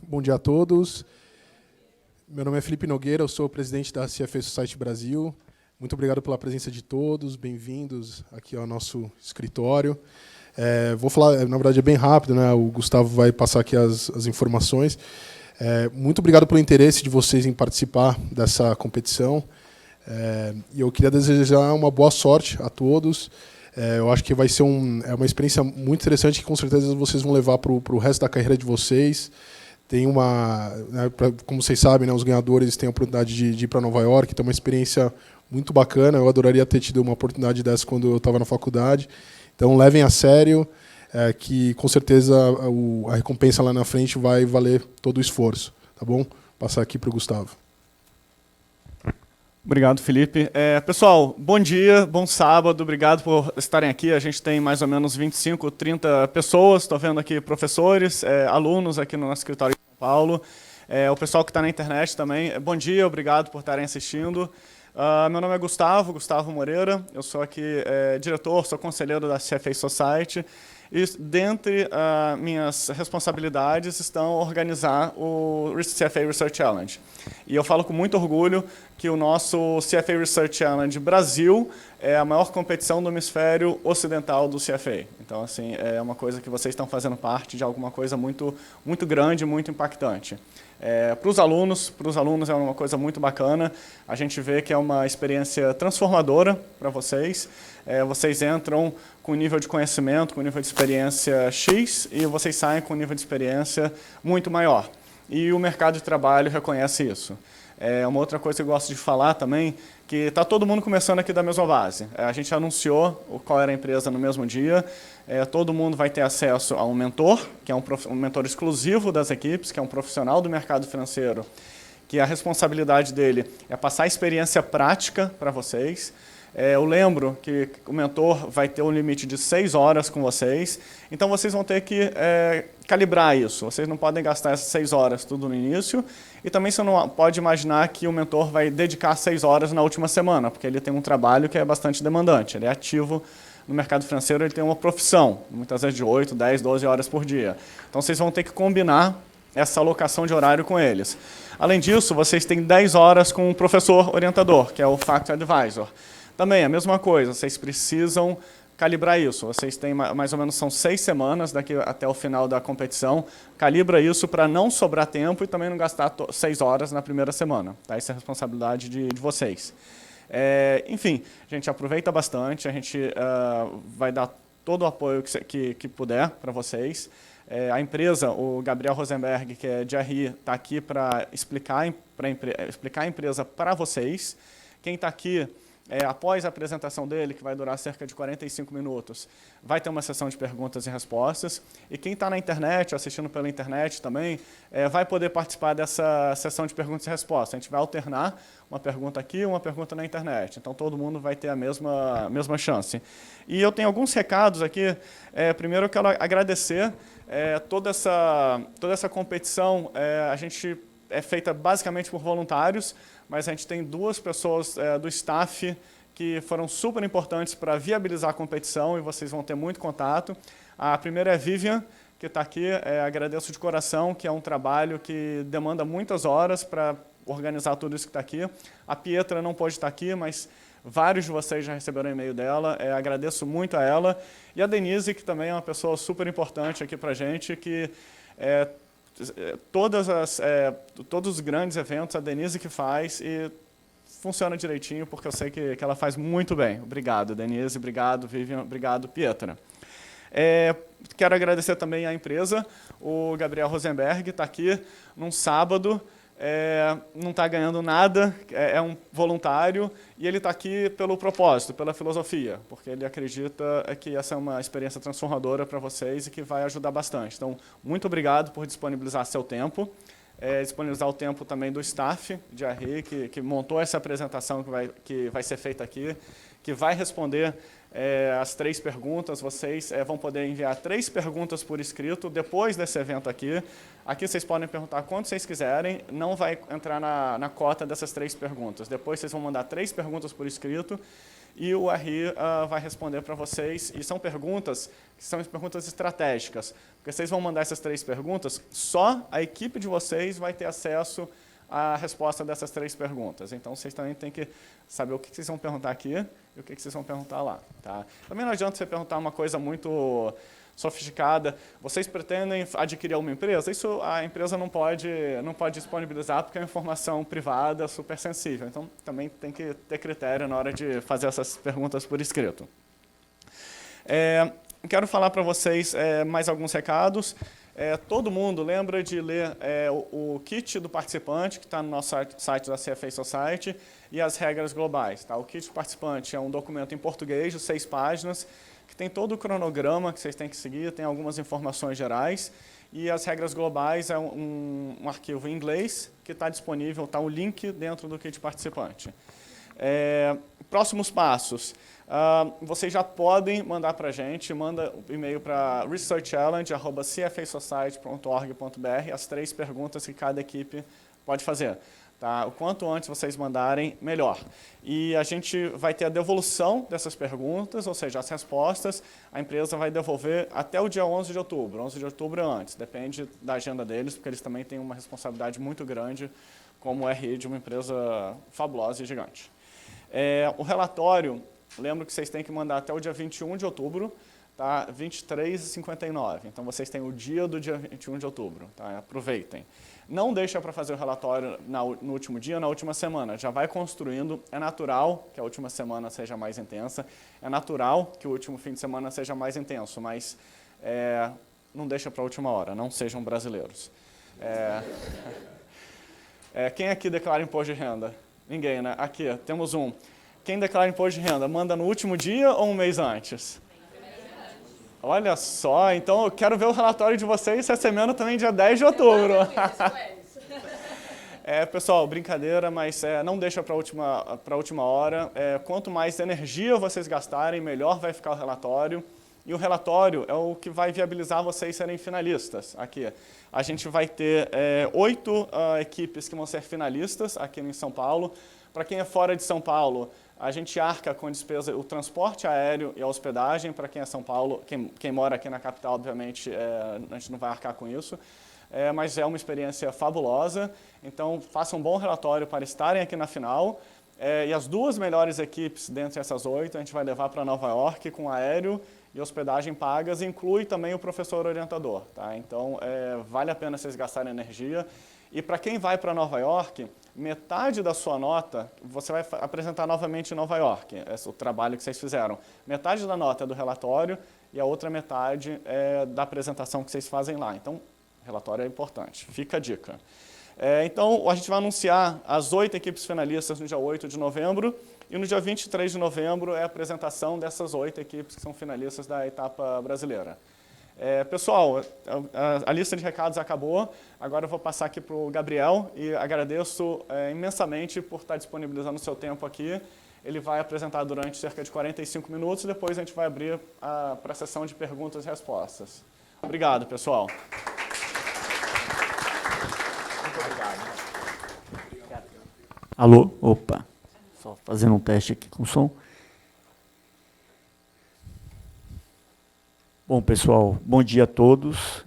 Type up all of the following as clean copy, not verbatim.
Bom dia a todos. Meu nome é Felipe Nogueira, eu sou o presidente da CFA Society Brasil. Muito obrigado pela presença de todos, bem-vindos aqui ao nosso escritório. Vou falar, na verdade, é bem rápido, né? O Gustavo vai passar aqui as informações. Muito obrigado pelo interesse de vocês em participar dessa competição. E eu queria desejar uma boa sorte a todos. Eu acho que vai ser uma experiência muito interessante que, com certeza, vocês vão levar para o resto da carreira de vocês. Tem como vocês sabem, né, os ganhadores têm a oportunidade de ir para Nova York, tem uma experiência muito bacana. Eu adoraria ter tido uma oportunidade dessa quando eu estava na faculdade. Então, levem a sério, que com certeza a recompensa lá na frente vai valer todo o esforço. Tá bom? Vou passar aqui para o Gustavo. Obrigado, Felipe. Pessoal, bom dia, bom sábado, obrigado por estarem aqui. A gente tem mais ou menos 25, 30 pessoas, estou vendo aqui professores, alunos aqui no nosso escritório de São Paulo, o pessoal que está na internet também. Bom dia, obrigado por estarem assistindo. Meu nome é Gustavo Moreira, eu sou aqui diretor, sou conselheiro da CFA Society. E dentre minhas responsabilidades estão organizar o CFA Research Challenge. E eu falo com muito orgulho que o nosso CFA Research Challenge Brasil é a maior competição do hemisfério ocidental do CFA. Então, assim, é uma coisa que vocês estão fazendo parte de alguma coisa muito, muito grande, muito impactante. Para os alunos é uma coisa muito bacana. A gente vê que é uma experiência transformadora para vocês. Vocês entram com nível de conhecimento, com nível de experiência X, e vocês saem com nível de experiência muito maior. E o mercado de trabalho reconhece isso. Uma outra coisa que eu gosto de falar também, que está todo mundo começando aqui da mesma base. A gente anunciou qual era a empresa no mesmo dia. Todo mundo vai ter acesso a um mentor, que é um mentor exclusivo das equipes, que é um profissional do mercado financeiro, que a responsabilidade dele é passar a experiência prática para vocês. Eu lembro que o mentor vai ter um limite de 6 horas com vocês, então vocês vão ter que calibrar isso. Vocês não podem gastar essas 6 horas tudo no início, e também você não pode imaginar que o mentor vai dedicar 6 horas na última semana, porque ele tem um trabalho que é bastante demandante, ele é ativo no mercado financeiro, ele tem uma profissão, muitas vezes de 8, 10, 12 horas por dia. Então vocês vão ter que combinar essa alocação de horário com eles. Além disso, vocês têm 10 horas com um professor orientador, que é o Factor Advisor. Também a mesma coisa, vocês precisam calibrar isso. Vocês têm mais ou menos, são 6 semanas daqui até o final da competição. Calibra isso para não sobrar tempo e também não gastar 6 horas na primeira semana. Tá? Essa é a responsabilidade de vocês. Enfim, a gente aproveita bastante, a gente vai dar todo o apoio que puder para vocês. A empresa, o Gabriel Rosenberg, que é de RI, está aqui para explicar a empresa para vocês. Quem está aqui... após a apresentação dele, que vai durar cerca de 45 minutos, vai ter uma sessão de perguntas e respostas. E quem está na internet, assistindo pela internet também, vai poder participar dessa sessão de perguntas e respostas. A gente vai alternar uma pergunta aqui e uma pergunta na internet. Então, todo mundo vai ter a mesma chance. E eu tenho alguns recados aqui. Primeiro, eu quero agradecer toda essa competição. A gente é feita basicamente por voluntários, mas a gente tem 2 pessoas do staff que foram super importantes para viabilizar a competição e vocês vão ter muito contato. A primeira é a Vivian, que está aqui, agradeço de coração, que é um trabalho que demanda muitas horas para organizar tudo isso que está aqui. A Pietra não pôde estar aqui, mas vários de vocês já receberam o e-mail dela, agradeço muito a ela. E a Denise, que também é uma pessoa super importante aqui para a gente, que todos os grandes eventos, a Denise que faz, e funciona direitinho, porque eu sei que ela faz muito bem. Obrigado, Denise, obrigado, Vivian, obrigado, Pietra. Quero agradecer também à empresa, o Gabriel Rosenberg está aqui num sábado, não está ganhando nada, é um voluntário, e ele está aqui pelo propósito, pela filosofia, porque ele acredita que essa é uma experiência transformadora para vocês e que vai ajudar bastante. Então, muito obrigado por disponibilizar seu tempo, disponibilizar o tempo também do staff de RI, que montou essa apresentação que vai ser feita aqui, que vai responder as 3 perguntas. Vocês vão poder enviar 3 perguntas por escrito depois desse evento aqui. Aqui vocês podem perguntar quanto vocês quiserem, não vai entrar na cota dessas 3 perguntas. Depois vocês vão mandar 3 perguntas por escrito e o RI vai responder para vocês, e são perguntas que são perguntas estratégicas, porque vocês vão mandar essas 3 perguntas, só a equipe de vocês vai ter acesso à resposta dessas 3 perguntas. Então, vocês também têm que saber o que vocês vão perguntar aqui e o que vocês vão perguntar lá. Tá? Também não adianta você perguntar uma coisa muito sofisticada. Vocês pretendem adquirir uma empresa? Isso a empresa não pode disponibilizar porque é uma informação privada, super sensível. Então, também tem que ter critério na hora de fazer essas perguntas por escrito. Quero falar para vocês mais alguns recados. Todo mundo lembra de ler o kit do participante, que está no nosso site da CFA Society, e as regras globais. Tá? O kit do participante é um documento em português de 6 páginas, que tem todo o cronograma que vocês têm que seguir, tem algumas informações gerais, e as regras globais é um arquivo em inglês, que está disponível, está o link dentro do kit participante. Próximos passos. Vocês já podem mandar para a gente, manda o e-mail para researchchallenge@cfasociety.org.br, as 3 perguntas que cada equipe pode fazer. Tá? O quanto antes vocês mandarem, melhor. E a gente vai ter a devolução dessas perguntas, ou seja, as respostas, a empresa vai devolver até o dia 11 de outubro. 11 de outubro é antes, depende da agenda deles, porque eles também têm uma responsabilidade muito grande como RI de uma empresa fabulosa e gigante. O relatório, lembro que vocês têm que mandar até o dia 21 de outubro, tá? 23h59. Então, vocês têm o dia do dia 21 de outubro. Tá? Aproveitem. Não deixa para fazer o relatório no último dia, na última semana. Já vai construindo. É natural que a última semana seja mais intensa. É natural que o último fim de semana seja mais intenso, mas não deixa para a última hora. Não sejam brasileiros. Quem aqui declara imposto de renda? Ninguém, né? Aqui, temos um. Quem declara imposto de renda, manda no último dia ou um mês antes? Olha só, então eu quero ver o relatório de vocês essa semana também, dia 10 de outubro. Pessoal, brincadeira, mas não deixa para a última hora. Quanto mais energia vocês gastarem, melhor vai ficar o relatório. E o relatório é o que vai viabilizar vocês serem finalistas. Aqui, a gente vai ter 8 equipes que vão ser finalistas aqui em São Paulo. Para quem é fora de São Paulo, a gente arca com a despesa, o transporte aéreo e a hospedagem. Para quem é São Paulo, quem mora aqui na capital, obviamente, a gente não vai arcar com isso. Mas é uma experiência fabulosa. Então, façam um bom relatório para estarem aqui na final. E as 2 melhores equipes dentre essas 8, a gente vai levar para Nova York com aéreo e hospedagem pagas, inclui também o professor orientador. Tá? Então, vale a pena vocês gastarem energia. E para quem vai para Nova York, metade da sua nota, você vai apresentar novamente em Nova York, o trabalho que vocês fizeram. Metade da nota é do relatório e a outra metade é da apresentação que vocês fazem lá. Então, o relatório é importante. Fica a dica. Então, a gente vai anunciar as 8 equipes finalistas no dia 8 de novembro e no dia 23 de novembro é a apresentação dessas 8 equipes que são finalistas da etapa brasileira. Pessoal, a lista de recados acabou. Agora eu vou passar aqui para o Gabriel e agradeço imensamente por estar disponibilizando o seu tempo aqui. Ele vai apresentar durante cerca de 45 minutos e depois a gente vai abrir para a sessão de perguntas e respostas. Obrigado, pessoal. Muito obrigado. Alô? Opa. Só fazendo um teste aqui com o som. Bom, pessoal, bom dia a todos.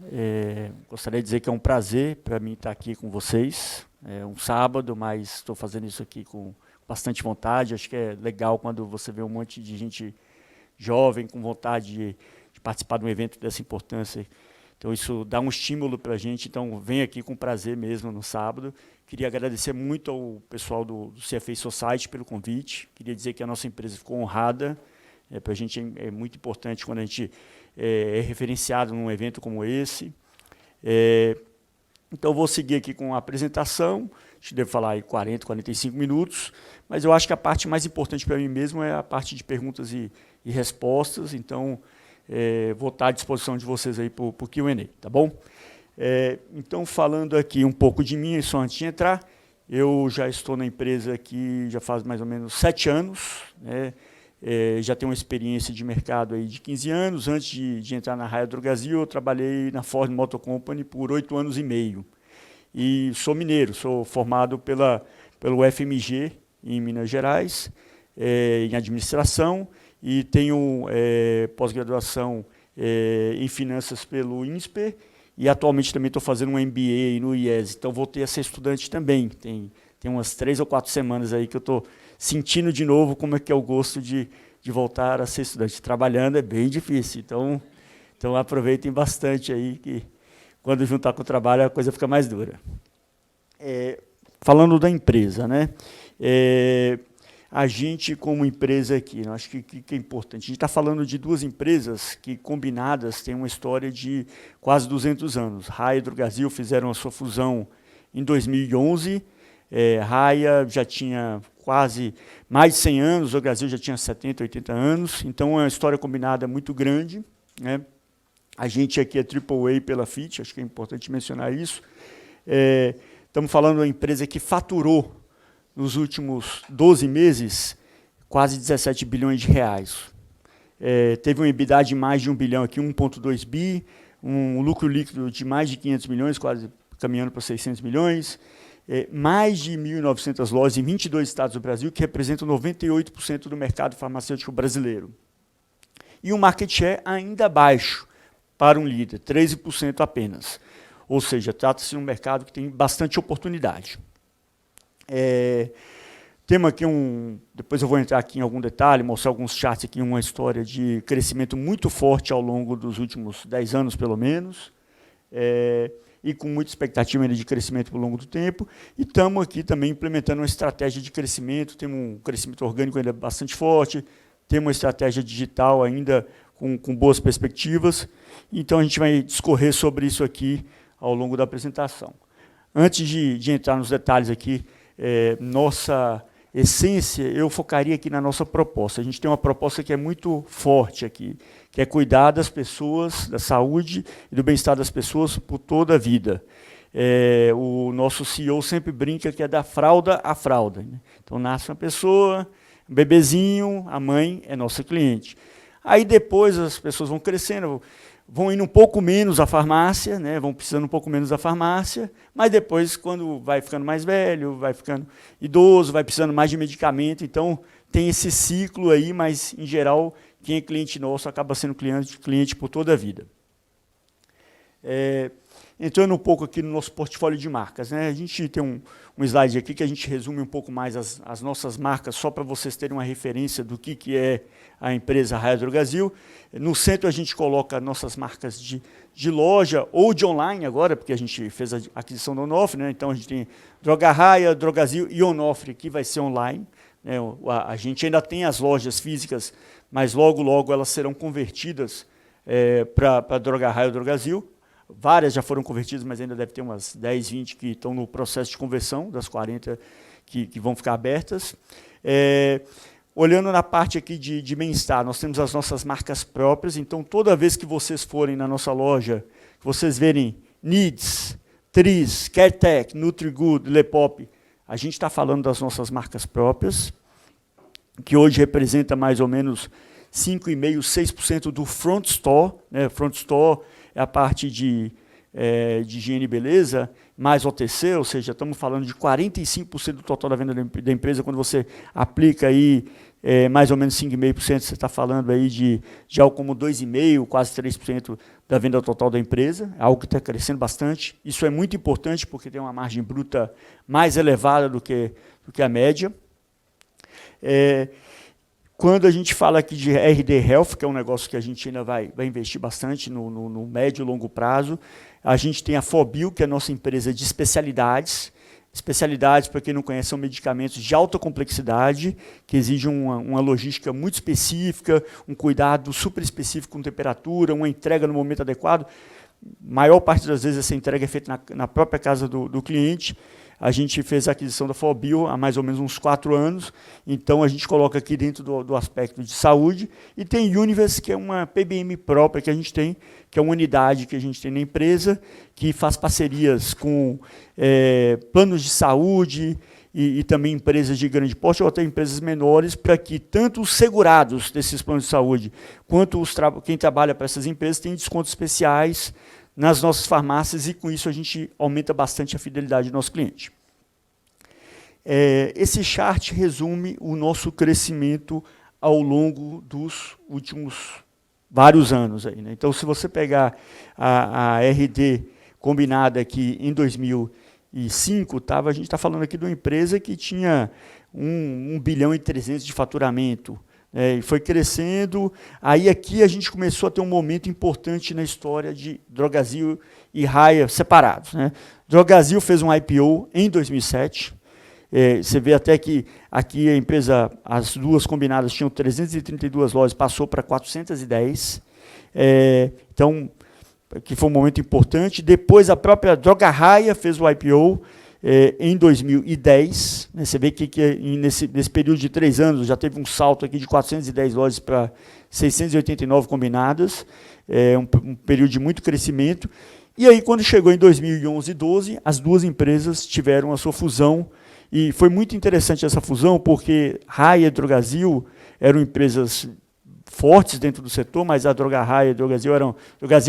Gostaria de dizer que é um prazer para mim estar aqui com vocês. É um sábado, mas estou fazendo isso aqui com bastante vontade. Acho que é legal quando você vê um monte de gente jovem com vontade de participar de um evento dessa importância. Então, isso dá um estímulo para a gente. Então, venho aqui com prazer mesmo no sábado. Queria agradecer muito ao pessoal do CFA Society pelo convite. Queria dizer que a nossa empresa ficou honrada. Para a gente é muito importante quando a gente é referenciado num evento como esse. Então, vou seguir aqui com a apresentação. Acho que devo falar aí 40, 45 minutos. Mas eu acho que a parte mais importante para mim mesmo é a parte de perguntas e respostas. Então, vou estar à disposição de vocês aí para o Q&A, tá bom? Então, falando aqui um pouco de mim, só antes de entrar, eu já estou na empresa aqui já faz mais ou menos 7 anos, né? Já tenho uma experiência de mercado aí de 15 anos. Antes de entrar na Raia Drogasil, eu trabalhei na Ford Motor Company por 8 anos e meio. E sou mineiro, sou formado pelo FMG em Minas Gerais. em administração e tenho pós-graduação em finanças pelo INSPER e atualmente também estou fazendo um MBA no IES, então voltei a ser estudante também. Tem umas 3 ou 4 semanas aí que eu estou sentindo de novo como é que é o gosto de voltar a ser estudante. Trabalhando é bem difícil, então aproveitem bastante aí, que quando juntar com o trabalho a coisa fica mais dura. Falando da empresa, né? A gente, como empresa aqui, eu acho que é importante. A gente está falando de 2 empresas que, combinadas, têm uma história de quase 200 anos. Raia e Drogasil fizeram a sua fusão em 2011. Raia já tinha quase mais de 100 anos, o Drogasil já tinha 70, 80 anos. Então, é uma história combinada muito grande, né? A gente aqui é AAA pela FIT, acho que é importante mencionar isso. Estamos falando de uma empresa que faturou, nos últimos 12 meses, quase 17 bilhões de reais. Teve um EBITDA de mais de 1 bilhão aqui, 1,2 bi, um lucro líquido de mais de 500 milhões, quase caminhando para 600 milhões, mais de 1.900 lojas em 22 estados do Brasil, que representam 98% do mercado farmacêutico brasileiro. E um market share ainda baixo para um líder, 13% apenas. Ou seja, trata-se de um mercado que tem bastante oportunidade. Temos aqui depois eu vou entrar aqui em algum detalhe, mostrar alguns charts aqui, uma história de crescimento muito forte ao longo dos últimos 10 anos, pelo menos, e com muita expectativa ainda de crescimento ao longo do tempo. E estamos aqui também implementando uma estratégia de crescimento, temos um crescimento orgânico ainda bastante forte, temos uma estratégia digital ainda com boas perspectivas. Então, a gente vai discorrer sobre isso aqui ao longo da apresentação. Antes de entrar nos detalhes aqui, nossa essência, eu focaria aqui na nossa proposta. A gente tem uma proposta que é muito forte aqui, que é cuidar das pessoas, da saúde e do bem-estar das pessoas por toda a vida. O nosso CEO sempre brinca que é da fralda à fralda, né? Então, nasce uma pessoa, um bebezinho, a mãe é nossa cliente. Aí, depois, as pessoas vão crescendo, vão indo um pouco menos à farmácia, né, vão precisando um pouco menos da farmácia, mas depois, quando vai ficando mais velho, vai ficando idoso, vai precisando mais de medicamento, então tem esse ciclo aí, mas, em geral, quem é cliente nosso acaba sendo cliente por toda a vida. Entrando um pouco aqui no nosso portfólio de marcas, né, a gente tem um slide aqui que a gente resume um pouco mais as nossas marcas, só para vocês terem uma referência do que é a empresa Raia Drogasil. No centro a gente coloca nossas marcas de loja ou de online agora, porque a gente fez a aquisição do Onofre, né? Então a gente tem Droga Raia, Drogasil e Onofre, que vai ser online, né? A gente ainda tem as lojas físicas, mas logo, logo elas serão convertidas para Droga Raia ou Drogasil. Várias já foram convertidas, mas ainda deve ter umas 10, 20 que estão no processo de conversão, das 40 que vão ficar abertas. Olhando na parte aqui de bem-estar, nós temos as nossas marcas próprias, então toda vez que vocês forem na nossa loja, que vocês verem Needs, Tris, CareTech, NutriGood, Lepop, a gente está falando das nossas marcas próprias, que hoje representa mais ou menos 5,5%, 6% do front store, né? Front store é a parte de higiene e beleza, mais OTC, ou seja, estamos falando de 45% do total da venda da empresa. Quando você aplica aí mais ou menos 5,5%, você está falando aí de algo como 2,5%, quase 3% da venda total da empresa, algo que está crescendo bastante. Isso é muito importante porque tem uma margem bruta mais elevada do que a média. Quando a gente fala aqui de RD Health, que é um negócio que a gente ainda vai investir bastante no médio e longo prazo, a gente tem a Fobil, que é a nossa empresa de especialidades. Especialidades, para quem não conhece, são medicamentos de alta complexidade, que exigem uma logística muito específica, um cuidado super específico com temperatura, uma entrega no momento adequado. Maior parte das vezes essa entrega é feita na própria casa do cliente. A gente fez a aquisição da Fobil há mais ou menos uns 4 anos, então a gente coloca aqui dentro do aspecto de saúde, e tem Universe, que é uma PBM própria que a gente tem, que é uma unidade que a gente tem na empresa, que faz parcerias com planos de saúde e também empresas de grande porte, ou até empresas menores, para que tanto os segurados desses planos de saúde, quanto quem trabalha para essas empresas tenham descontos especiais nas nossas farmácias, e com isso a gente aumenta bastante a fidelidade do nosso cliente. Esse chart resume o nosso crescimento ao longo dos últimos vários anos. Aí, né? Então, se você pegar a RD combinada aqui em 2005, a gente está falando aqui de uma empresa que tinha 1 bilhão e 300 de faturamento, e foi crescendo. Aí aqui a gente começou a ter um momento importante na história de Drogasil e Raia separados. Né? Drogasil fez um IPO em 2007. Você vê até que aqui a empresa, as duas combinadas tinham 332 lojas, passou para 410. Então, que foi um momento importante. Depois a própria Droga Raia fez o IPO em 2010. Né? Você vê que nesse período de 3 anos já teve um salto aqui de 410 lojas para 689 combinadas, um período de muito crescimento. E aí, quando chegou em 2011 e 2012, as duas empresas tiveram a sua fusão, e foi muito interessante essa fusão, porque Raia e Drogasil eram empresas fortes dentro do setor, mas a Droga Raia e a Drogasil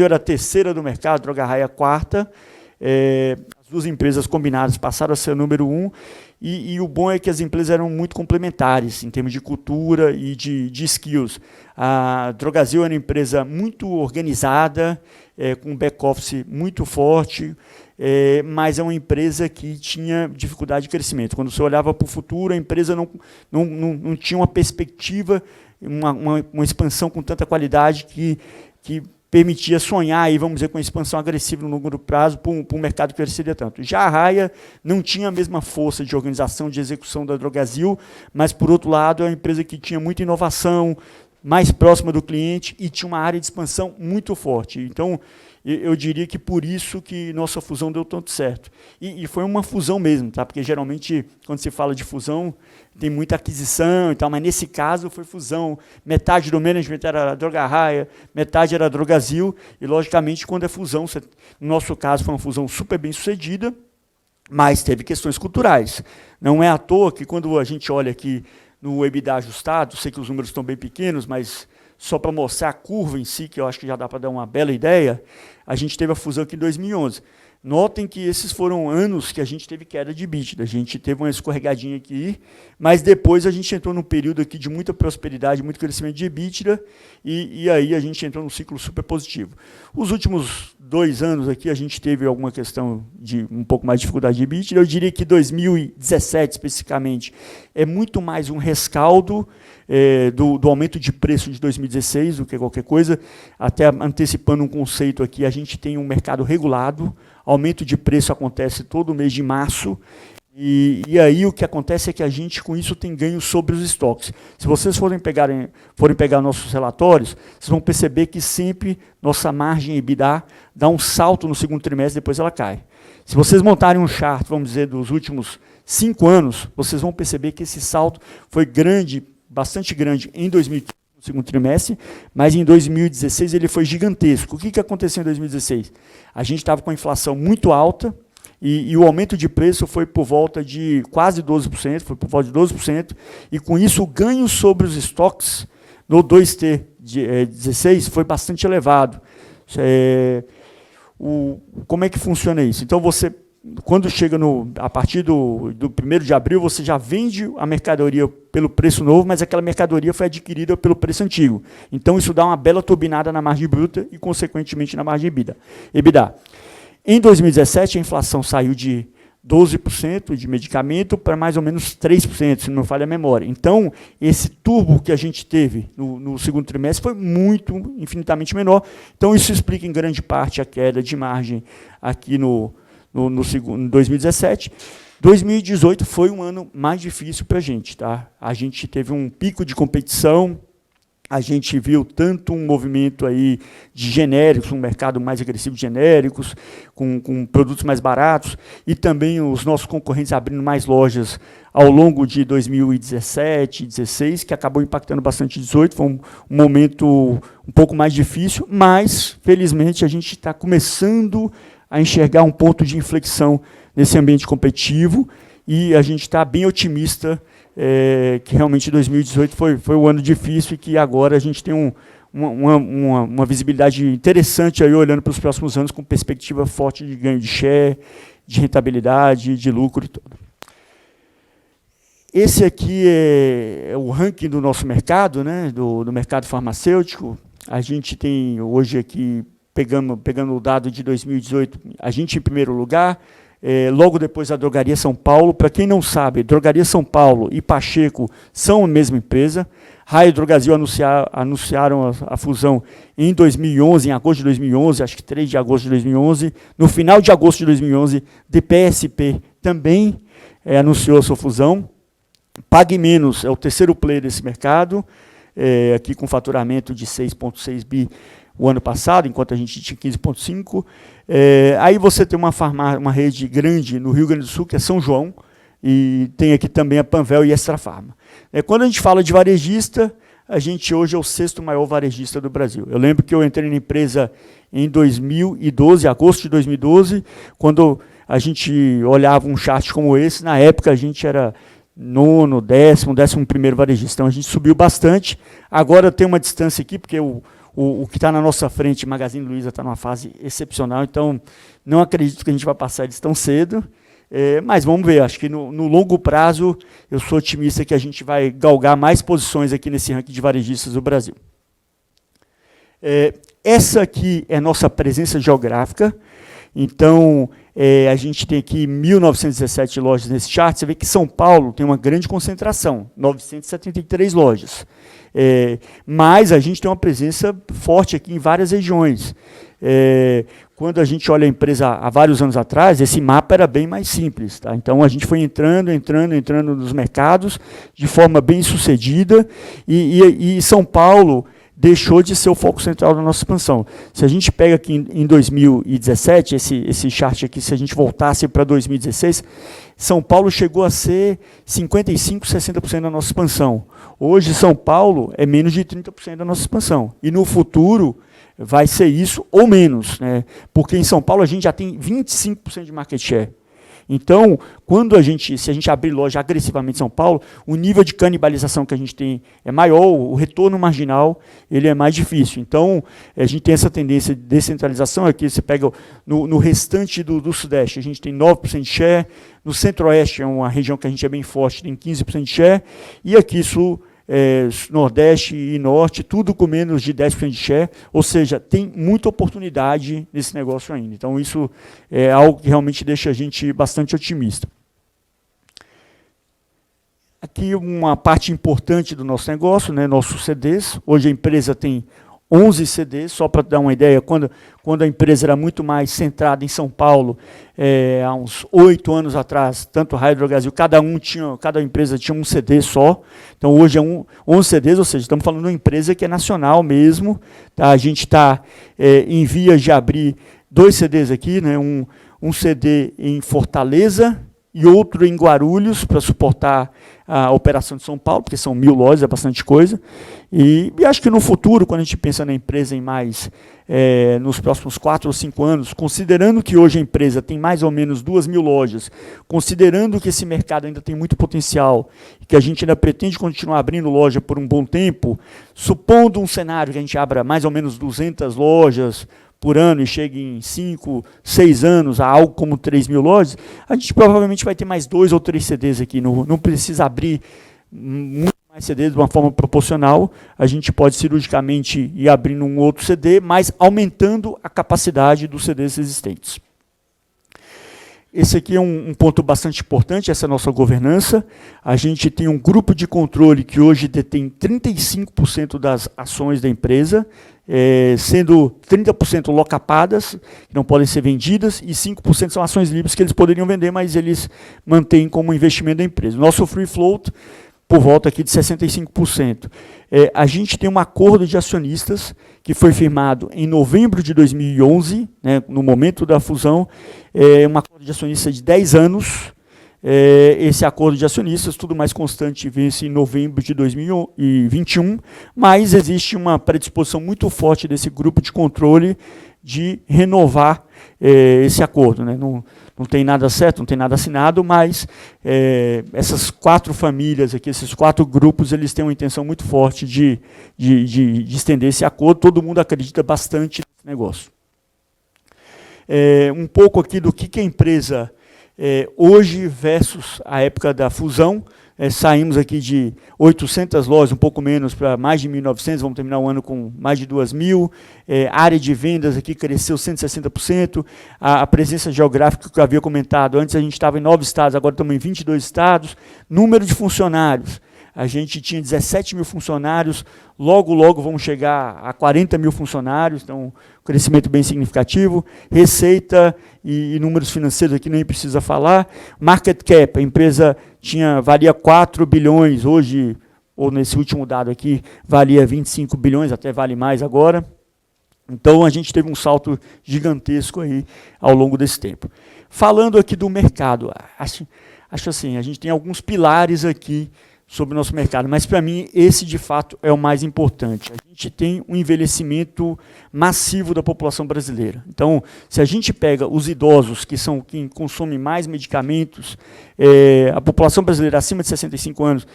era a terceira do mercado, a Droga Raia a quarta. As duas empresas combinadas passaram a ser o número 1, e o bom é que as empresas eram muito complementares em termos de cultura e de skills. A Drogasil era uma empresa muito organizada, com um back-office muito forte, mas é uma empresa que tinha dificuldade de crescimento. Quando você olhava para o futuro, a empresa não tinha uma perspectiva, uma expansão com tanta qualidade que permitia sonhar, aí, vamos dizer, com expansão agressiva no longo prazo para um mercado que cresceria tanto. Já a Raia não tinha a mesma força de organização, de execução da Drogasil, mas, por outro lado, é uma empresa que tinha muita inovação, mais próxima do cliente e tinha uma área de expansão muito forte. Então, eu diria que por isso que nossa fusão deu tanto certo. E foi uma fusão mesmo, tá? Porque geralmente, quando se fala de fusão, tem muita aquisição e tal, mas nesse caso foi fusão. Metade do management era a Droga Raia, metade era a Drogasil, e logicamente quando é fusão, no nosso caso foi uma fusão super bem sucedida, mas teve questões culturais. Não é à toa que quando a gente olha aqui no EBITDA ajustado, sei que os números estão bem pequenos, mas só para mostrar a curva em si, que eu acho que já dá para dar uma bela ideia, a gente teve a fusão aqui em 2011. Notem que esses foram anos que a gente teve queda de EBITDA, a gente teve uma escorregadinha aqui, mas depois a gente entrou num período aqui de muita prosperidade, muito crescimento de EBITDA, e aí a gente entrou num ciclo super positivo. Os últimos 2 anos aqui a gente teve alguma questão de um pouco mais de dificuldade de EBITDA, eu diria que 2017 especificamente é muito mais um rescaldo do aumento de preço de 2016 do que qualquer coisa. Até antecipando um conceito aqui, a gente tem um mercado regulado, aumento de preço acontece todo mês de março, e aí o que acontece é que a gente, com isso, tem ganho sobre os estoques. Se vocês forem pegar nossos relatórios, vocês vão perceber que sempre nossa margem EBITDA dá um salto no segundo trimestre, depois ela cai. Se vocês montarem um chart, vamos dizer, dos últimos 5 anos, vocês vão perceber que esse salto foi grande, bastante grande em 2015, no segundo trimestre, mas em 2016 ele foi gigantesco. O que aconteceu em 2016? A gente estava com a inflação muito alta, e o aumento de preço foi por volta de quase 12%, foi por volta de 12%, e com isso o ganho sobre os estoques no 2T de 16 foi bastante elevado. Como é que funciona isso? Então, você, quando chega a partir do 1º de abril, você já vende a mercadoria pelo preço novo, mas aquela mercadoria foi adquirida pelo preço antigo. Então, isso dá uma bela turbinada na margem bruta e, consequentemente, na margem EBITDA. Em 2017, a inflação saiu de 12% de medicamento para mais ou menos 3%, se não me falha a memória. Então, esse turbo que a gente teve no segundo trimestre foi infinitamente menor. Então, isso explica em grande parte a queda de margem aqui no 2017. 2018 foi um ano mais difícil para a gente. Tá? A gente teve um pico de competição, a gente viu tanto um movimento aí de genéricos, um mercado mais agressivo de genéricos, com produtos mais baratos, e também os nossos concorrentes abrindo mais lojas ao longo de 2017, 2016, que acabou impactando bastante 2018, foi um momento um pouco mais difícil, mas, felizmente, a gente está começando a enxergar um ponto de inflexão nesse ambiente competitivo, e a gente está bem otimista que realmente 2018 foi um ano difícil e que agora a gente tem uma visibilidade interessante aí olhando para os próximos anos com perspectiva forte de ganho de share, de rentabilidade, de lucro e tudo. Esse aqui é o ranking do nosso mercado, né, do mercado farmacêutico. A gente tem hoje aqui, pegando o dado de 2018, a gente em primeiro lugar, logo depois a Drogaria São Paulo. Para quem não sabe, Drogaria São Paulo e Pacheco são a mesma empresa. Raia e Drogasil anunciaram a fusão em 2011, em agosto de 2011, acho que 3 de agosto de 2011. No final de agosto de 2011, DPSP também anunciou a sua fusão. Pague Menos é o terceiro player desse mercado, aqui com faturamento de 6,6 bi o ano passado, enquanto a gente tinha 15,5. Aí você tem uma rede grande no Rio Grande do Sul, que é São João, e tem aqui também a Panvel e Extra Farma. Quando a gente fala de varejista, a gente hoje é o 6º maior varejista do Brasil. Eu lembro que eu entrei na empresa em 2012, agosto de 2012, quando a gente olhava um chart como esse, na época a gente era 9º, 11º varejista. Então a gente subiu bastante. Agora tem uma distância aqui, porque o que está na nossa frente, Magazine Luiza, está numa fase excepcional, então não acredito que a gente vai passar eles tão cedo, mas vamos ver, acho que no longo prazo eu sou otimista que a gente vai galgar mais posições aqui nesse ranking de varejistas do Brasil. Essa aqui é a nossa presença geográfica, então a gente tem aqui 1.917 lojas nesse chart. Você vê que São Paulo tem uma grande concentração, 973 lojas. Mas a gente tem uma presença forte aqui em várias regiões. Quando a gente olha a empresa há vários anos atrás, esse mapa era bem mais simples. Tá? Então a gente foi entrando nos mercados de forma bem sucedida, e São Paulo deixou de ser o foco central da nossa expansão. Se a gente pega aqui em 2017, esse chart aqui, se a gente voltasse para 2016, São Paulo chegou a ser 55%, 60% da nossa expansão. Hoje, São Paulo é menos de 30% da nossa expansão. E no futuro vai ser isso ou menos, né? Porque em São Paulo a gente já tem 25% de market share. Então, se a gente abrir loja agressivamente em São Paulo, o nível de canibalização que a gente tem é maior, o retorno marginal ele é mais difícil. Então, a gente tem essa tendência de descentralização. Aqui você pega no restante do Sudeste, a gente tem 9% de share, no Centro-Oeste é uma região que a gente é bem forte, tem 15% de share, e aqui Sul, Nordeste e Norte, tudo com menos de 10% de share, ou seja, tem muita oportunidade nesse negócio ainda. Então, isso é algo que realmente deixa a gente bastante otimista. Aqui uma parte importante do nosso negócio, né, nossos CDs. Hoje a empresa tem 11 CDs, só para dar uma ideia, quando a empresa era muito mais centrada em São Paulo, há uns 8 anos atrás, tanto a Raia e Drogasil, cada empresa tinha um CD só. Então hoje é 11 CDs, ou seja, estamos falando de uma empresa que é nacional mesmo. Tá? A gente está em vias de abrir 2 CDs aqui, né? um CD em Fortaleza e outro em Guarulhos, para suportar a operação de São Paulo, porque são 1.000 lojas, é bastante coisa. E acho que no futuro, quando a gente pensa na empresa em mais, nos próximos 4 ou 5 anos, considerando que hoje a empresa tem mais ou menos 2.000 lojas, considerando que esse mercado ainda tem muito potencial, e que a gente ainda pretende continuar abrindo loja por um bom tempo, supondo um cenário que a gente abra mais ou menos 200 lojas por ano e chegue em 5, 6 anos a algo como 3.000 lojas, a gente provavelmente vai ter mais 2 ou 3 CDs aqui. Não precisa abrir muito mais CDs de uma forma proporcional. A gente pode cirurgicamente ir abrindo um outro CD, mas aumentando a capacidade dos CDs existentes. Esse aqui é um ponto bastante importante, essa nossa governança. A gente tem um grupo de controle que hoje detém 35% das ações da empresa, sendo 30% locapadas, que não podem ser vendidas, e 5% são ações livres que eles poderiam vender, mas eles mantêm como investimento da empresa. Nosso free float, por volta aqui de 65%. A gente tem um acordo de acionistas que foi firmado em novembro de 2011, né, no momento da fusão, um acordo de acionistas de 10 anos. Esse acordo de acionistas, tudo mais constante, vence em novembro de 2021, mas existe uma predisposição muito forte desse grupo de controle de renovar esse acordo, né? Não tem nada certo, não tem nada assinado, mas essas 4 famílias aqui, esses 4 grupos, eles têm uma intenção muito forte de estender esse acordo. Todo mundo acredita bastante nesse negócio. Um pouco aqui do que a empresa hoje versus a época da fusão. saímos aqui de 800 lojas, um pouco menos, para mais de 1.900, vamos terminar o ano com mais de 2.000. Área de vendas aqui cresceu 160%. A presença geográfica que eu havia comentado, antes a gente estava em 9 estados, agora estamos em 22 estados. Número de funcionários. A gente tinha 17 mil funcionários, logo vamos chegar a 40 mil funcionários, então um crescimento bem significativo. Receita e números financeiros aqui nem precisa falar. Market cap, a empresa valia 4 bilhões, hoje, ou nesse último dado aqui, valia 25 bilhões, até vale mais agora. Então a gente teve um salto gigantesco aí ao longo desse tempo. Falando aqui do mercado, acho assim, a gente tem alguns pilares aqui sobre o nosso mercado, mas para mim esse de fato é o mais importante. A gente tem um envelhecimento massivo da população brasileira. Então, se a gente pega os idosos, que são quem consome mais medicamentos, a população brasileira acima de 65 anos,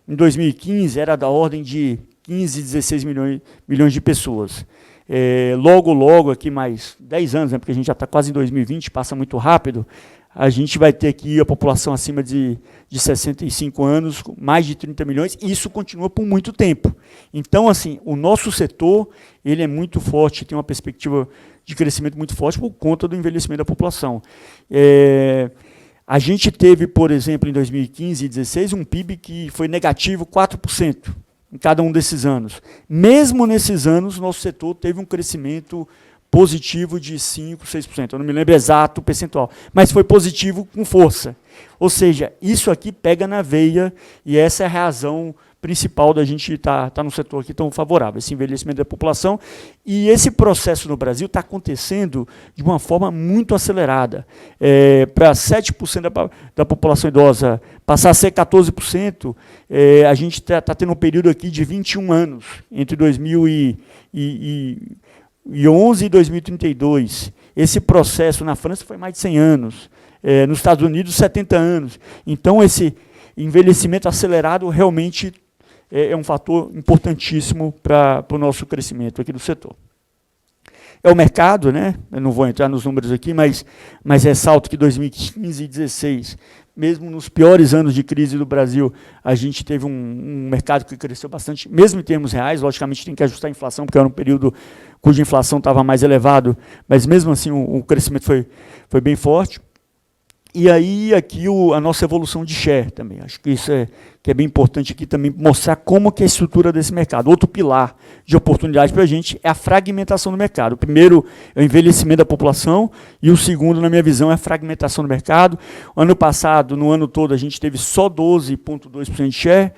em 2015 era da ordem de 15, 16 milhões de pessoas. Logo, aqui mais 10 anos, né, porque a gente já está quase em 2020, passa muito rápido, a gente vai ter aqui a população acima de 65 anos, mais de 30 milhões, e isso continua por muito tempo. Então, assim, o nosso setor ele é muito forte, tem uma perspectiva de crescimento muito forte por conta do envelhecimento da população. A gente teve, por exemplo, em 2015 e 2016, um PIB que foi negativo 4% em cada um desses anos. Mesmo nesses anos, nosso setor teve um crescimento positivo de 5%, 6%. Eu não me lembro exato o percentual, mas foi positivo com força. Ou seja, isso aqui pega na veia e essa é a razão principal da gente estar no setor aqui tão favorável, esse envelhecimento da população. E esse processo no Brasil está acontecendo de uma forma muito acelerada. Para 7% da população idosa passar a ser 14%, a gente está tendo um período aqui de 21 anos, entre 2011 e 2032. Esse processo na França foi mais de 100 anos, nos Estados Unidos 70 anos. Então esse envelhecimento acelerado realmente é um fator importantíssimo para o nosso crescimento aqui do setor. É o mercado, né? Eu não vou entrar nos números aqui, mas ressalto que 2015 e 2016, mesmo nos piores anos de crise do Brasil, a gente teve um mercado que cresceu bastante, mesmo em termos reais. Logicamente tem que ajustar a inflação, porque era um período cuja inflação estava mais elevado, mas mesmo assim o crescimento foi bem forte. E aí aqui a nossa evolução de share também. Acho que isso que é bem importante aqui também, mostrar como que é a estrutura desse mercado. Outro pilar de oportunidade para a gente é a fragmentação do mercado. O primeiro é o envelhecimento da população e o segundo, na minha visão, é a fragmentação do mercado. Ano passado, no ano todo, a gente teve só 12,2% de share.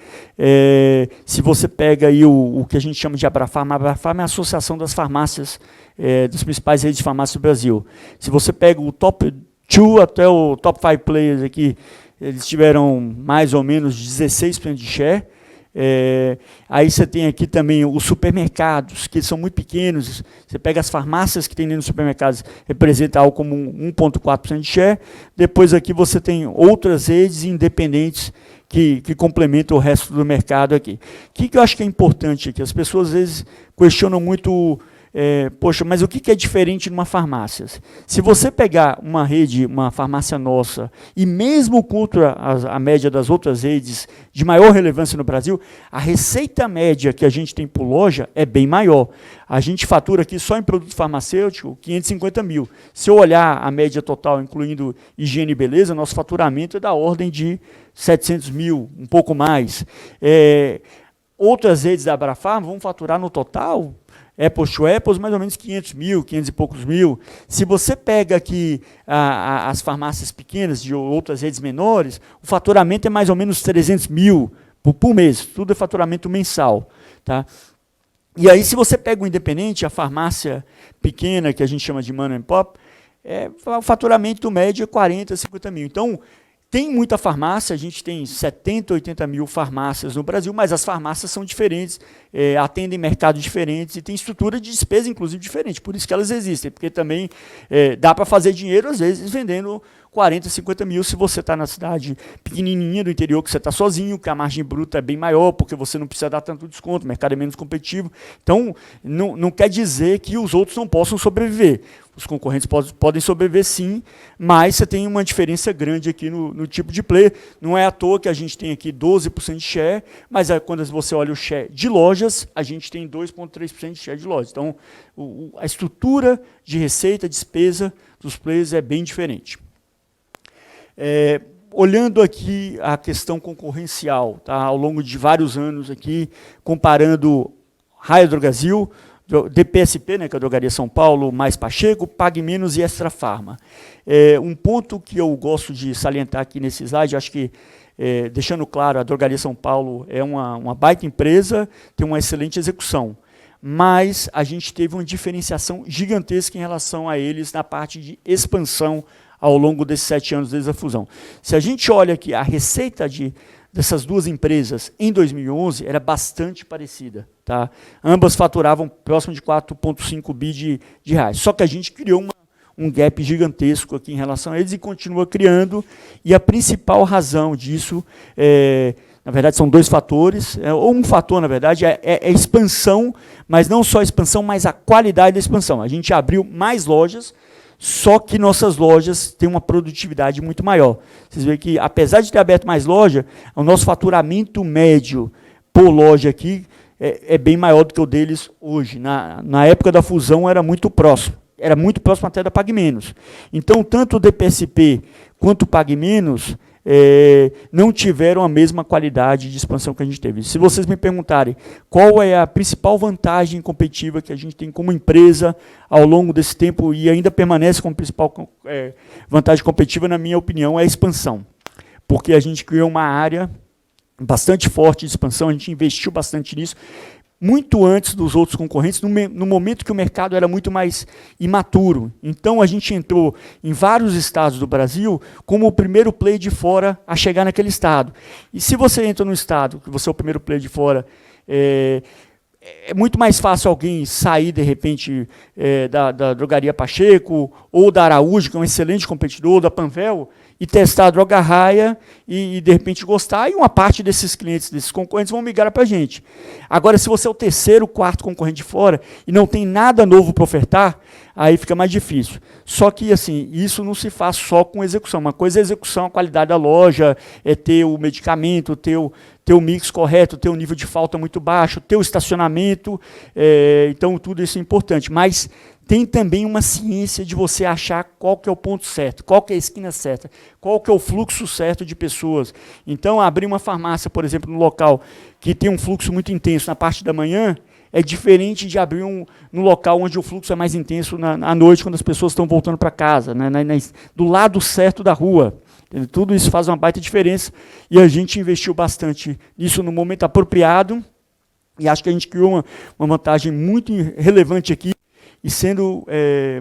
Se você pega aí o que a gente chama de Abrafarma é a associação das farmácias, das principais redes de farmácia do Brasil. Se você pega o top 2 até o top 5 players aqui, eles tiveram mais ou menos 16% de share. Aí você tem aqui também os supermercados, que são muito pequenos. Você pega as farmácias que tem dentro dos supermercados, representa algo como 1,4% de share. Depois aqui você tem outras redes independentes que complementam o resto do mercado aqui. O que eu acho que é importante aqui? As pessoas às vezes questionam muito... poxa, mas o que é diferente numa farmácia? Se você pegar uma rede, uma farmácia nossa, e mesmo contra a média das outras redes de maior relevância no Brasil, a receita média que a gente tem por loja é bem maior. A gente fatura aqui só em produto farmacêutico 550 mil. Se eu olhar a média total, incluindo higiene e beleza, nosso faturamento é da ordem de 700 mil, um pouco mais. Outras redes da Abrafarma vão faturar no total... Apples to Apples, mais ou menos 500 mil, 500 e poucos mil. Se você pega aqui as farmácias pequenas de outras redes menores, o faturamento é mais ou menos 300 mil por mês. Tudo é faturamento mensal. Tá? E aí, se você pega o independente, a farmácia pequena, que a gente chama de Mom and Pop, o faturamento médio é 40, 50 mil. Então, tem muita farmácia, a gente tem 70, 80 mil farmácias no Brasil, mas as farmácias são diferentes, atendem mercados diferentes e tem estrutura de despesa, inclusive, diferente. Por isso que elas existem, porque também dá para fazer dinheiro, às vezes, vendendo 40, 50 mil se você está na cidade pequenininha do interior, que você está sozinho, que a margem bruta é bem maior, porque você não precisa dar tanto desconto, o mercado é menos competitivo. Então, não quer dizer que os outros não possam sobreviver. os concorrentes podem sobreviver sim, mas você tem uma diferença grande aqui no tipo de player. Não é à toa que a gente tem aqui 12% de share, mas quando você olha o share de lojas, a gente tem 2,3% de share de lojas. Então, a estrutura de receita, despesa dos players é bem diferente. Olhando aqui a questão concorrencial, tá, ao longo de vários anos aqui, comparando Raia Drogasil, DPSP, né, que é a Drogaria São Paulo, mais Pacheco, Pague Menos e Extra Farma. Um ponto que eu gosto de salientar aqui nesse slide, acho que, deixando claro, a Drogaria São Paulo é uma baita empresa, tem uma excelente execução, mas a gente teve uma diferenciação gigantesca em relação a eles na parte de expansão ao longo desses 7 anos desde a fusão. Se a gente olha aqui, a receita dessas duas empresas em 2011 era bastante parecida. Tá? Ambas faturavam próximo de 4,5 bi de reais. Só que a gente criou um gap gigantesco aqui em relação a eles e continua criando. E a principal razão disso, na verdade, são 2 fatores, ou um fator, na verdade, é a expansão, mas não só a expansão, mas a qualidade da expansão. A gente abriu mais lojas, só que nossas lojas têm uma produtividade muito maior. Vocês veem que, apesar de ter aberto mais loja, o nosso faturamento médio por loja aqui é bem maior do que o deles hoje. Na época da fusão era muito próximo até da Pague Menos. Então, tanto o DPSP quanto o Pague Menos não tiveram a mesma qualidade de expansão que a gente teve. Se vocês me perguntarem qual é a principal vantagem competitiva que a gente tem como empresa ao longo desse tempo e ainda permanece como principal vantagem competitiva, na minha opinião, é a expansão. Porque a gente criou uma área bastante forte de expansão, a gente investiu bastante nisso, muito antes dos outros concorrentes, no momento que o mercado era muito mais imaturo. Então, a gente entrou em vários estados do Brasil como o primeiro player de fora a chegar naquele estado. E se você entra no estado, que você é o primeiro player de fora, é muito mais fácil alguém sair, de repente, da Drogaria Pacheco ou da Araújo, que é um excelente competidor, da Panvel, e testar a Droga Raia e, de repente, gostar, e uma parte desses clientes, desses concorrentes, vão migrar para a gente. Agora, se você é o terceiro, quarto concorrente de fora e não tem nada novo para ofertar, aí fica mais difícil. Só que, assim, isso não se faz só com execução. Uma coisa é a execução, a qualidade da loja, é ter o medicamento, ter o mix correto, ter o nível de falta muito baixo, ter o estacionamento, então tudo isso é importante. Mas tem também uma ciência de você achar qual que é o ponto certo, qual que é a esquina certa, qual que é o fluxo certo de pessoas. Então, abrir uma farmácia, por exemplo, no local que tem um fluxo muito intenso na parte da manhã, é diferente de abrir no local onde o fluxo é mais intenso à noite, quando as pessoas estão voltando para casa, né, do lado certo da rua. Tudo isso faz uma baita diferença e a gente investiu bastante nisso no momento apropriado e acho que a gente criou uma vantagem muito relevante aqui e sendo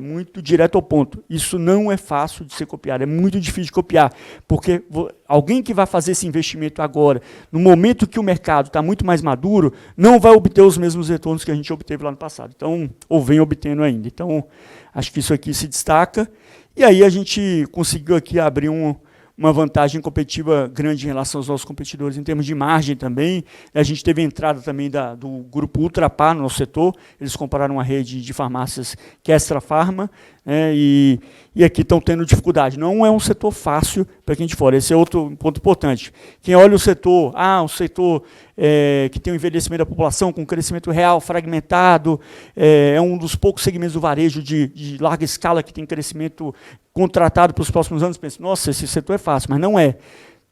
muito direto ao ponto. Isso não é fácil de ser copiado, é muito difícil de copiar, porque alguém que vai fazer esse investimento agora, no momento que o mercado está muito mais maduro, não vai obter os mesmos retornos que a gente obteve lá no passado, então, ou vem obtendo ainda. Então, acho que isso aqui se destaca. E aí a gente conseguiu aqui abrir uma vantagem competitiva grande em relação aos nossos competidores, em termos de margem também. A gente teve a entrada também do grupo Ultrapar no nosso setor, eles compraram uma rede de farmácias que é Extra Farma, e aqui estão tendo dificuldade. Não é um setor fácil para quem de fora, esse é outro ponto importante. Quem olha o setor, um setor que tem um envelhecimento da população, com crescimento real fragmentado, é um dos poucos segmentos do varejo de larga escala que tem crescimento contratado para os próximos anos, pensa, nossa, esse setor é fácil, mas não é.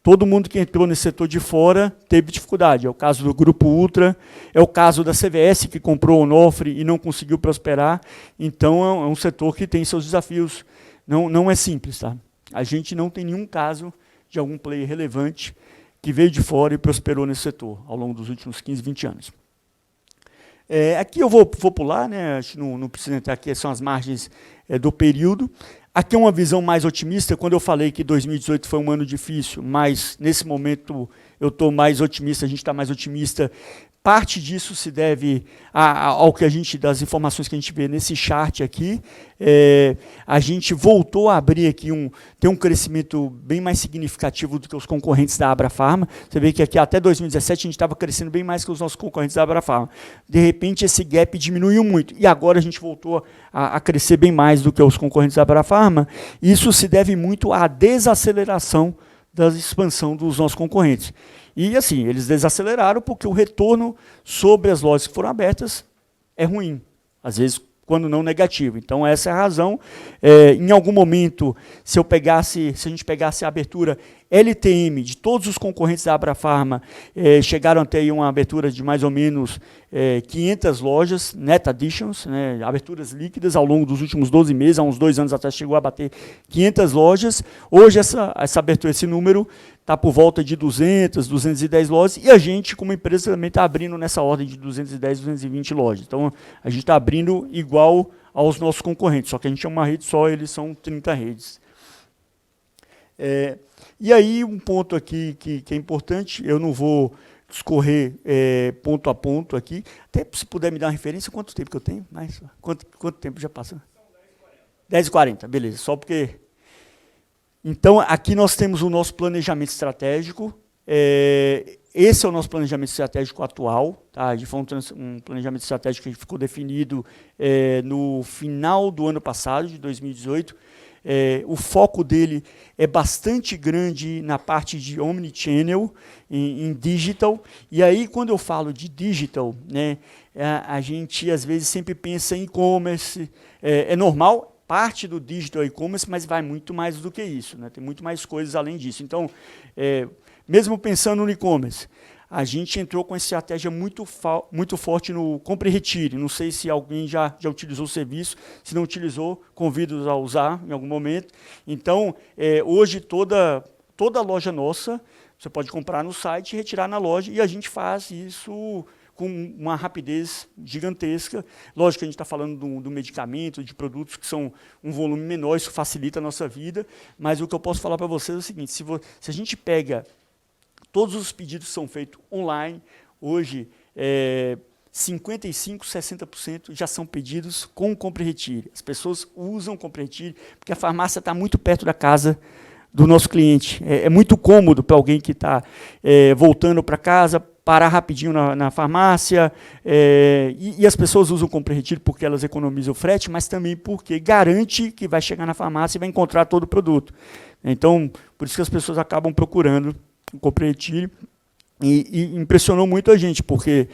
Todo mundo que entrou nesse setor de fora teve dificuldade. É o caso do Grupo Ultra, é o caso da CVS, que comprou o Onofre e não conseguiu prosperar. Então, é um setor que tem seus desafios. Não é simples. Tá? A gente não tem nenhum caso de algum player relevante que veio de fora e prosperou nesse setor ao longo dos últimos 15, 20 anos. Aqui eu vou pular, né? Acho que não precisa entrar aqui, são as margens do período. Aqui é uma visão mais otimista. Quando eu falei que 2018 foi um ano difícil, mas nesse momento eu estou mais otimista, a gente está mais otimista Parte disso se deve ao que das informações que a gente vê nesse chart aqui. A gente voltou a abrir aqui, tem um crescimento bem mais significativo do que os concorrentes da Abrafarma. Você vê que aqui até 2017 a gente estava crescendo bem mais que os nossos concorrentes da Abrafarma. De repente esse gap diminuiu muito e agora a gente voltou a crescer bem mais do que os concorrentes da Abrafarma. Isso se deve muito à desaceleração da expansão dos nossos concorrentes. E assim, eles desaceleraram porque o retorno sobre as lojas que foram abertas é ruim, às vezes quando não negativo. Então essa é a razão. Em algum momento, se a gente pegasse a abertura LTM de todos os concorrentes da Abrafarma, chegaram a ter uma abertura de mais ou menos 500 lojas, net additions, né, aberturas líquidas ao longo dos últimos 12 meses, há uns 2 anos atrás chegou a bater 500 lojas. Hoje essa abertura, esse número está por volta de 200, 210 lojas, e a gente, como empresa, também está abrindo nessa ordem de 210, 220 lojas. Então, a gente está abrindo igual aos nossos concorrentes, só que a gente é uma rede só, eles são 30 redes. E aí, um ponto aqui que é importante, eu não vou discorrer ponto a ponto aqui, até se puder me dar uma referência, quanto tempo que eu tenho? Quanto tempo já passou? 10h40, beleza, só porque... Então, aqui nós temos o nosso planejamento estratégico. Esse é o nosso planejamento estratégico atual. Tá? A gente foi um planejamento estratégico que ficou definido no final do ano passado, de 2018. O foco dele é bastante grande na parte de omnichannel, em digital. E aí, quando eu falo de digital, né, a gente, às vezes, sempre pensa em e-commerce. É normal, parte do digital e-commerce, mas vai muito mais do que isso, né? Tem muito mais coisas além disso. Então, mesmo pensando no e-commerce, a gente entrou com uma estratégia muito forte no compra e retire. Não sei se alguém já utilizou o serviço. Se não utilizou, convido-os a usar em algum momento. Então, hoje, toda loja nossa, você pode comprar no site e retirar na loja, e a gente faz isso com uma rapidez gigantesca. Lógico que a gente está falando do medicamento, de produtos que são um volume menor, isso facilita a nossa vida, mas o que eu posso falar para vocês é o seguinte, se a gente pega todos os pedidos que são feitos online, hoje 55%, 60% já são pedidos com compra e retire. As pessoas usam compra e retire porque a farmácia está muito perto da casa do nosso cliente. É muito cômodo para alguém que está voltando para casa, parar rapidinho na farmácia, e as pessoas usam compra e retiro porque elas economizam o frete, mas também porque garante que vai chegar na farmácia e vai encontrar todo o produto. Então, por isso que as pessoas acabam procurando o compra e retiro, e impressionou muito a gente, porque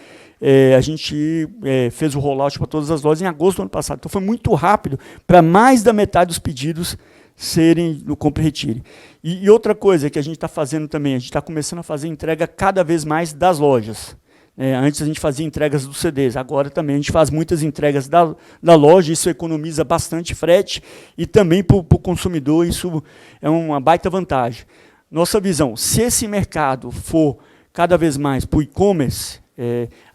a gente fez o rollout para todas as lojas em agosto do ano passado, então foi muito rápido para mais da metade dos pedidos serem no compra e retire. E outra coisa que a gente está fazendo também, a gente está começando a fazer entrega cada vez mais das lojas. Antes a gente fazia entregas dos CDs, agora também a gente faz muitas entregas da loja, isso economiza bastante frete, e também para o consumidor isso é uma baita vantagem. Nossa visão, se esse mercado for cada vez mais para o e-commerce,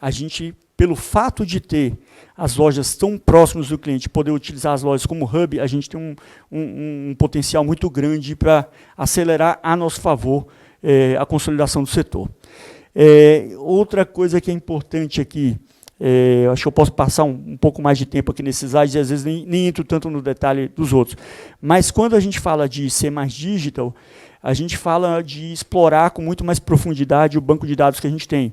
a gente, pelo fato de ter as lojas tão próximas do cliente, poder utilizar as lojas como hub, a gente tem um potencial muito grande para acelerar a nosso favor a consolidação do setor. Outra coisa que é importante aqui, acho que eu posso passar um pouco mais de tempo aqui nesses slides, e às vezes nem entro tanto no detalhe dos outros, mas quando a gente fala de ser mais digital, a gente fala de explorar com muito mais profundidade o banco de dados que a gente tem.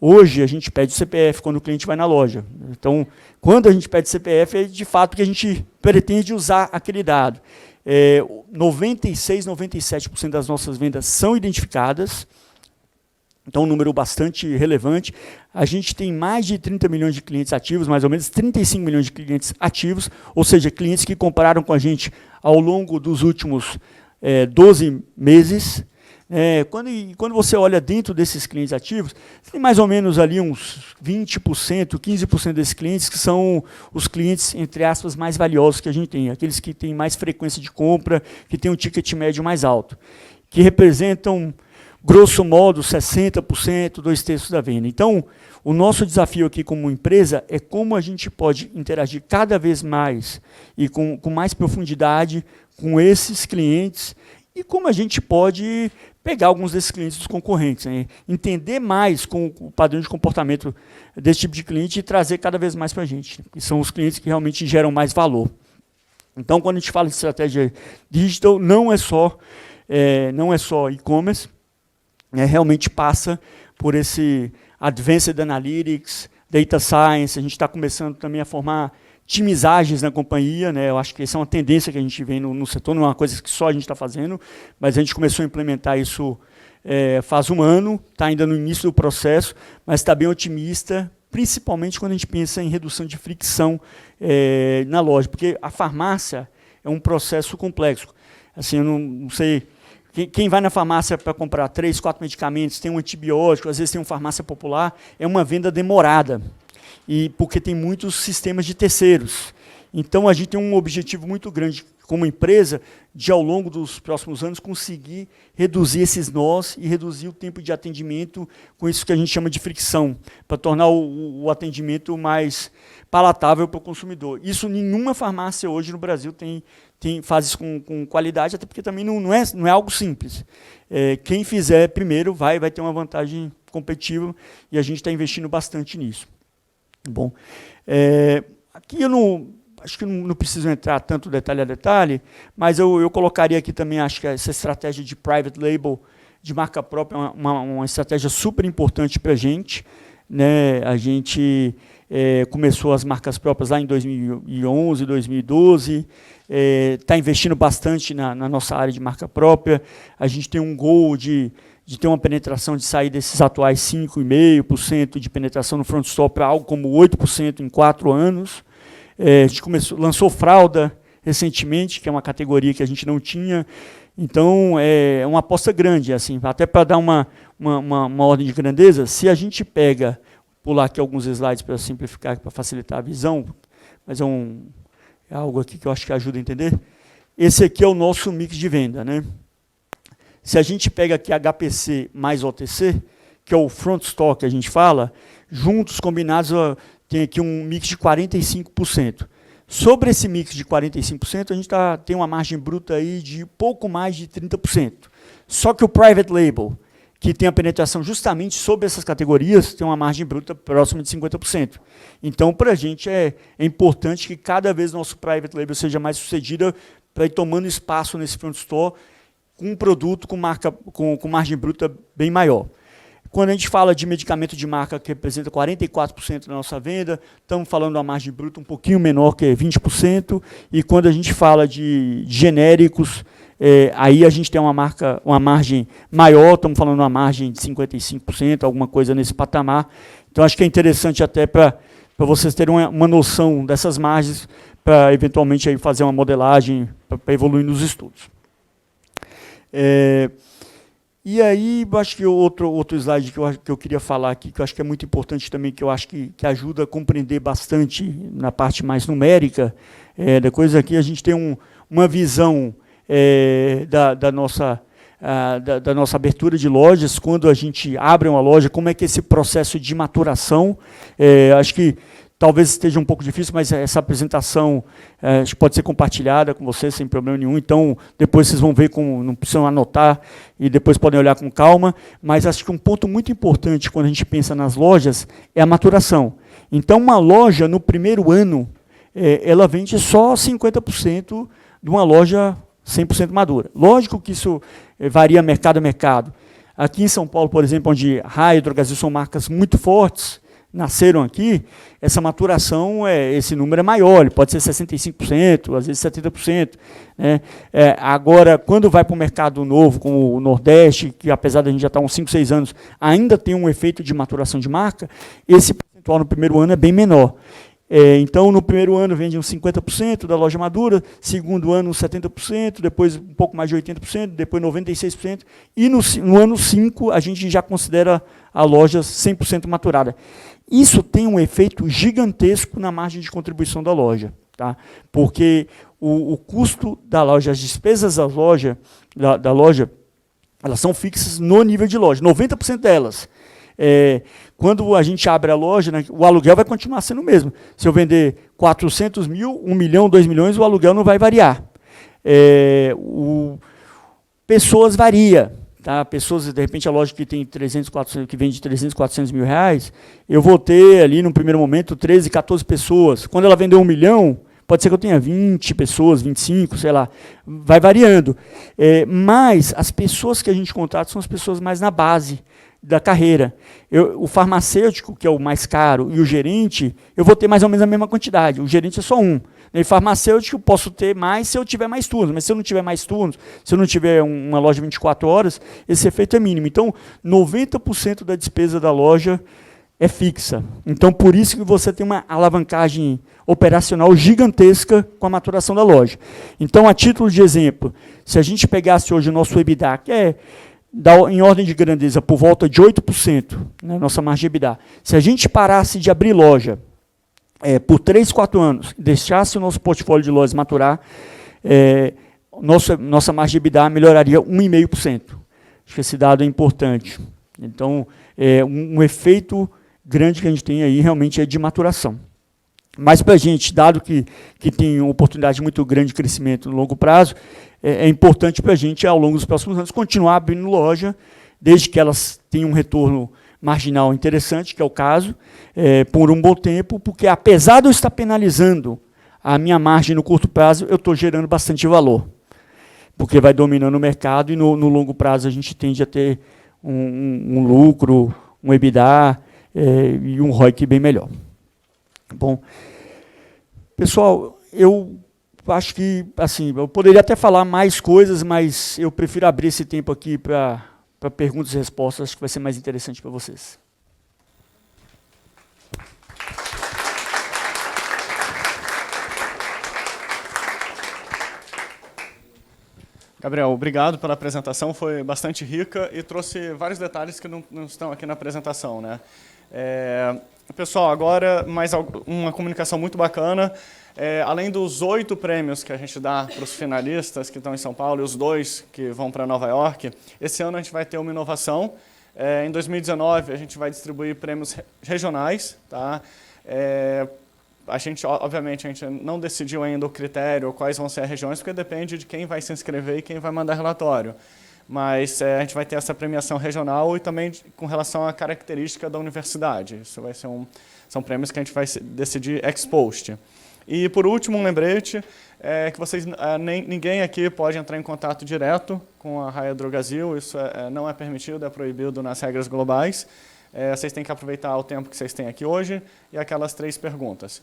Hoje, a gente pede CPF quando o cliente vai na loja. Então, quando a gente pede CPF, é de fato que a gente pretende usar aquele dado. 96%, 97% das nossas vendas são identificadas, então um número bastante relevante. A gente tem mais de 30 milhões de clientes ativos, mais ou menos 35 milhões de clientes ativos, ou seja, clientes que compraram com a gente ao longo dos últimos 12 meses. Quando você olha dentro desses clientes ativos, tem mais ou menos ali uns 20%, 15% desses clientes que são os clientes, entre aspas, mais valiosos que a gente tem, aqueles que têm mais frequência de compra, que têm um ticket médio mais alto, que representam, grosso modo, 60%, 2/3 da venda. Então, o nosso desafio aqui como empresa é como a gente pode interagir cada vez mais e com mais profundidade com esses clientes, e como a gente pode pegar alguns desses clientes dos concorrentes, né? Entender mais com o padrão de comportamento desse tipo de cliente e trazer cada vez mais para a gente, que são os clientes que realmente geram mais valor. Então, quando a gente fala de estratégia digital, não é só e-commerce, realmente passa por esse Advanced Analytics, Data Science. A gente está começando também a formar times ágeis na companhia, né? Eu acho que essa é uma tendência que a gente vê no setor, não é uma coisa que só a gente está fazendo, mas a gente começou a implementar isso faz um ano, está ainda no início do processo, mas está bem otimista, principalmente quando a gente pensa em redução de fricção na loja, porque a farmácia é um processo complexo. Assim, eu não sei, quem vai na farmácia para comprar 3, 4 medicamentos, tem um antibiótico, às vezes tem uma farmácia popular, é uma venda demorada, e porque tem muitos sistemas de terceiros. Então, a gente tem um objetivo muito grande como empresa de, ao longo dos próximos anos, conseguir reduzir esses nós e reduzir o tempo de atendimento com isso que a gente chama de fricção, para tornar o atendimento mais palatável para o consumidor. Isso nenhuma farmácia hoje no Brasil faz isso com qualidade, até porque também não é algo simples. Quem fizer primeiro vai ter uma vantagem competitiva e a gente está investindo bastante nisso. Bom, aqui eu acho que não preciso entrar tanto detalhe a detalhe, mas eu colocaria aqui também, acho que essa estratégia de private label, de marca própria, é uma estratégia super importante para a gente, né? A gente começou as marcas próprias lá em 2011, 2012, está investindo bastante na nossa área de marca própria. A gente tem um goal de ter uma penetração, de sair desses atuais 5,5% de penetração no front store para algo como 8% em 4 anos. A gente lançou fralda recentemente, que é uma categoria que a gente não tinha. Então, é uma aposta grande, assim, até para dar uma ordem de grandeza. Se a gente pular aqui alguns slides para simplificar, para facilitar a visão, mas é algo aqui que eu acho que ajuda a entender. Esse aqui é o nosso mix de venda, né? Se a gente pega aqui HPC mais OTC, que é o front store que a gente fala, juntos, combinados, tem aqui um mix de 45%. Sobre esse mix de 45%, a gente tem uma margem bruta aí de pouco mais de 30%. Só que o private label, que tem a penetração justamente sobre essas categorias, tem uma margem bruta próxima de 50%. Então, para a gente é importante que cada vez nosso private label seja mais sucedido para ir tomando espaço nesse front store com um produto com margem bruta bem maior. Quando a gente fala de medicamento de marca que representa 44% da nossa venda, estamos falando de uma margem bruta um pouquinho menor, que é 20%, e quando a gente fala de genéricos, aí a gente tem uma margem maior, estamos falando de uma margem de 55%, alguma coisa nesse patamar. Então, acho que é interessante até para vocês terem uma noção dessas margens, para eventualmente aí fazer uma modelagem, para evoluir nos estudos. E aí, acho que outro slide que eu queria falar aqui, que eu acho que é muito importante também, que eu acho que ajuda a compreender bastante na parte mais numérica da coisa aqui, a gente tem uma visão da nossa abertura de lojas, quando a gente abre uma loja, como é que é esse processo de maturação. Acho que talvez esteja um pouco difícil, mas essa apresentação pode ser compartilhada com vocês sem problema nenhum. Então, depois vocês vão ver, não precisam anotar, e depois podem olhar com calma. Mas acho que um ponto muito importante quando a gente pensa nas lojas é a maturação. Então, uma loja, no primeiro ano, ela vende só 50% de uma loja 100% madura. Lógico que isso varia mercado a mercado. Aqui em São Paulo, por exemplo, onde Raia e Drogasil são marcas muito fortes, nasceram aqui, essa maturação, esse número é maior, ele pode ser 65%, às vezes 70%. Né? Agora, quando vai para o mercado novo, como o Nordeste, que apesar de a gente já estar uns 5, 6 anos, ainda tem um efeito de maturação de marca, esse percentual no primeiro ano é bem menor. Então, no primeiro ano vende uns 50% da loja madura, segundo ano uns 70%, depois um pouco mais de 80%, depois 96%, e no ano 5 a gente já considera a loja 100% maturada. Isso tem um efeito gigantesco na margem de contribuição da loja, tá? Porque o custo da loja, as despesas da loja, elas são fixas no nível de loja, 90% delas. Quando a gente abre a loja, né, o aluguel vai continuar sendo o mesmo. Se eu vender 400 mil, 1 milhão, 2 milhões, o aluguel não vai variar. Pessoas varia. Tá? Pessoas, de repente, a loja que tem 300, 400, que vende 300, 400 mil reais, eu vou ter ali, no primeiro momento, 13, 14 pessoas. Quando ela vender 1 milhão, pode ser que eu tenha 20 pessoas, 25, sei lá. Vai variando. Mas as pessoas que a gente contrata são as pessoas mais na base da carreira. O farmacêutico, que é o mais caro, e o gerente, eu vou ter mais ou menos a mesma quantidade. O gerente é só um. E farmacêutico eu posso ter mais se eu tiver mais turnos, mas se eu não tiver mais turnos, se eu não tiver uma loja 24 horas, esse efeito é mínimo. Então, 90% da despesa da loja é fixa. Então, por isso que você tem uma alavancagem operacional gigantesca com a maturação da loja. Então, a título de exemplo, se a gente pegasse hoje o nosso EBITDA, que é em ordem de grandeza por volta de 8%, né, nossa margem de EBITDA, se a gente parasse de abrir loja por 3, 4 anos, deixasse o nosso portfólio de lojas maturar, nossa margem de EBITDA melhoraria 1,5%. Acho que esse dado é importante. Então, um efeito grande que a gente tem aí realmente é de maturação. Mas para a gente, dado que tem uma oportunidade muito grande de crescimento no longo prazo, é importante para a gente, ao longo dos próximos anos, continuar abrindo loja, desde que elas tenham um retorno marginal interessante, que é o caso, por um bom tempo, porque apesar de eu estar penalizando a minha margem no curto prazo, eu estou gerando bastante valor, porque vai dominando o mercado e no longo prazo a gente tende a ter um lucro, um EBITDA e um ROIC bem melhor. Bom, pessoal, eu acho que, assim, eu poderia até falar mais coisas, mas eu prefiro abrir esse tempo aqui para perguntas e respostas, acho que vai ser mais interessante para vocês. Gabriel, obrigado pela apresentação, foi bastante rica e trouxe vários detalhes que não estão aqui na apresentação, né? Pessoal, agora mais uma comunicação muito bacana. Além dos 8 prêmios que a gente dá para os finalistas que estão em São Paulo e os 2 que vão para Nova York, esse ano a gente vai ter uma inovação. Em 2019, a gente vai distribuir prêmios regionais. Tá? Obviamente, a gente não decidiu ainda o critério, quais vão ser as regiões, porque depende de quem vai se inscrever e quem vai mandar relatório. Mas a gente vai ter essa premiação regional e também com relação à característica da universidade. Isso vai ser são prêmios que a gente vai decidir ex post. E, por último, um lembrete, que ninguém aqui pode entrar em contato direto com a Raia Drogasil, isso não é permitido, é proibido nas regras globais. Vocês têm que aproveitar o tempo que vocês têm aqui hoje e aquelas 3 perguntas.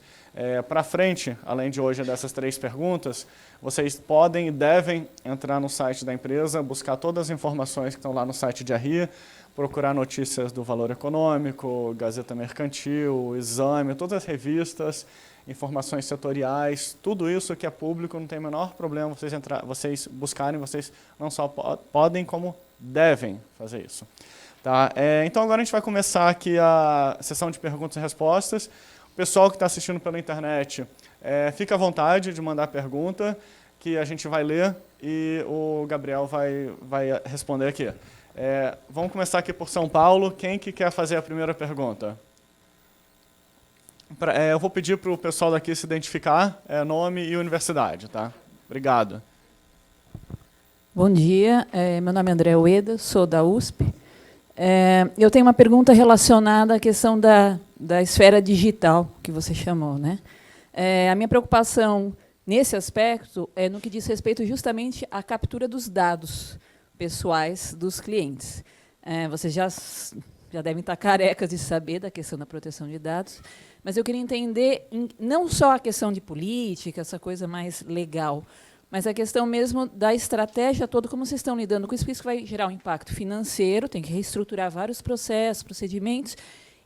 Para frente, além de hoje dessas 3 perguntas, vocês podem e devem entrar no site da empresa, buscar todas as informações que estão lá no site de ARRI, procurar notícias do Valor Econômico, Gazeta Mercantil, Exame, todas as revistas, informações setoriais, tudo isso que é público, não tem o menor problema vocês buscarem, vocês não só podem, como devem fazer isso. Tá? Então agora a gente vai começar aqui a sessão de perguntas e respostas. O pessoal que está assistindo pela internet, fica à vontade de mandar pergunta, que a gente vai ler e o Gabriel vai responder aqui. Vamos começar aqui por São Paulo. Quem que quer fazer a primeira pergunta? Eu vou pedir para o pessoal daqui se identificar, nome e universidade. Tá? Obrigado. Bom dia, meu nome é André Ueda, sou da USP. Eu tenho uma pergunta relacionada à questão da esfera digital, que você chamou, né? A minha preocupação nesse aspecto é no que diz respeito justamente à captura dos dados pessoais dos clientes. Vocês já devem estar carecas de saber da questão da proteção de dados, mas eu queria entender não só a questão de política, essa coisa mais legal, mas a questão mesmo da estratégia toda, como vocês estão lidando com isso, porque isso vai gerar um impacto financeiro, tem que reestruturar vários processos, procedimentos,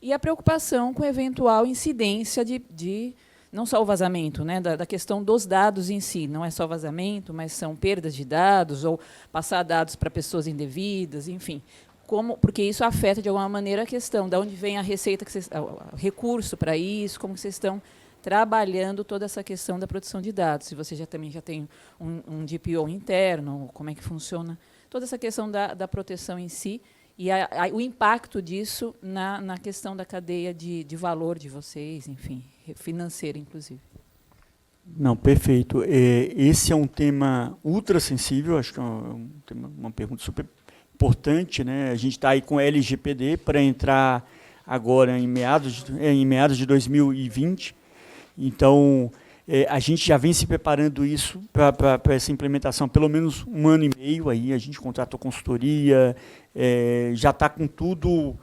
e a preocupação com a eventual incidência de não só o vazamento, né, da questão dos dados em si, não é só vazamento, mas são perdas de dados, ou passar dados para pessoas indevidas, enfim. Porque isso afeta, de alguma maneira, a questão de onde vem a receita, o recurso para isso, como vocês estão trabalhando toda essa questão da proteção de dados. Se você também já tem um DPO interno, como é que funciona toda essa questão da proteção em si e o impacto disso na questão da cadeia de valor de vocês, enfim, financeira, inclusive. Não, perfeito. Esse é um tema ultra sensível, acho que é uma pergunta super importante, né? A gente está aí com a LGPD para entrar agora em meados de 2020. Então, a gente já vem se preparando isso para essa implementação, pelo menos 1 ano e meio aí. A gente contratou consultoria, já está com tudo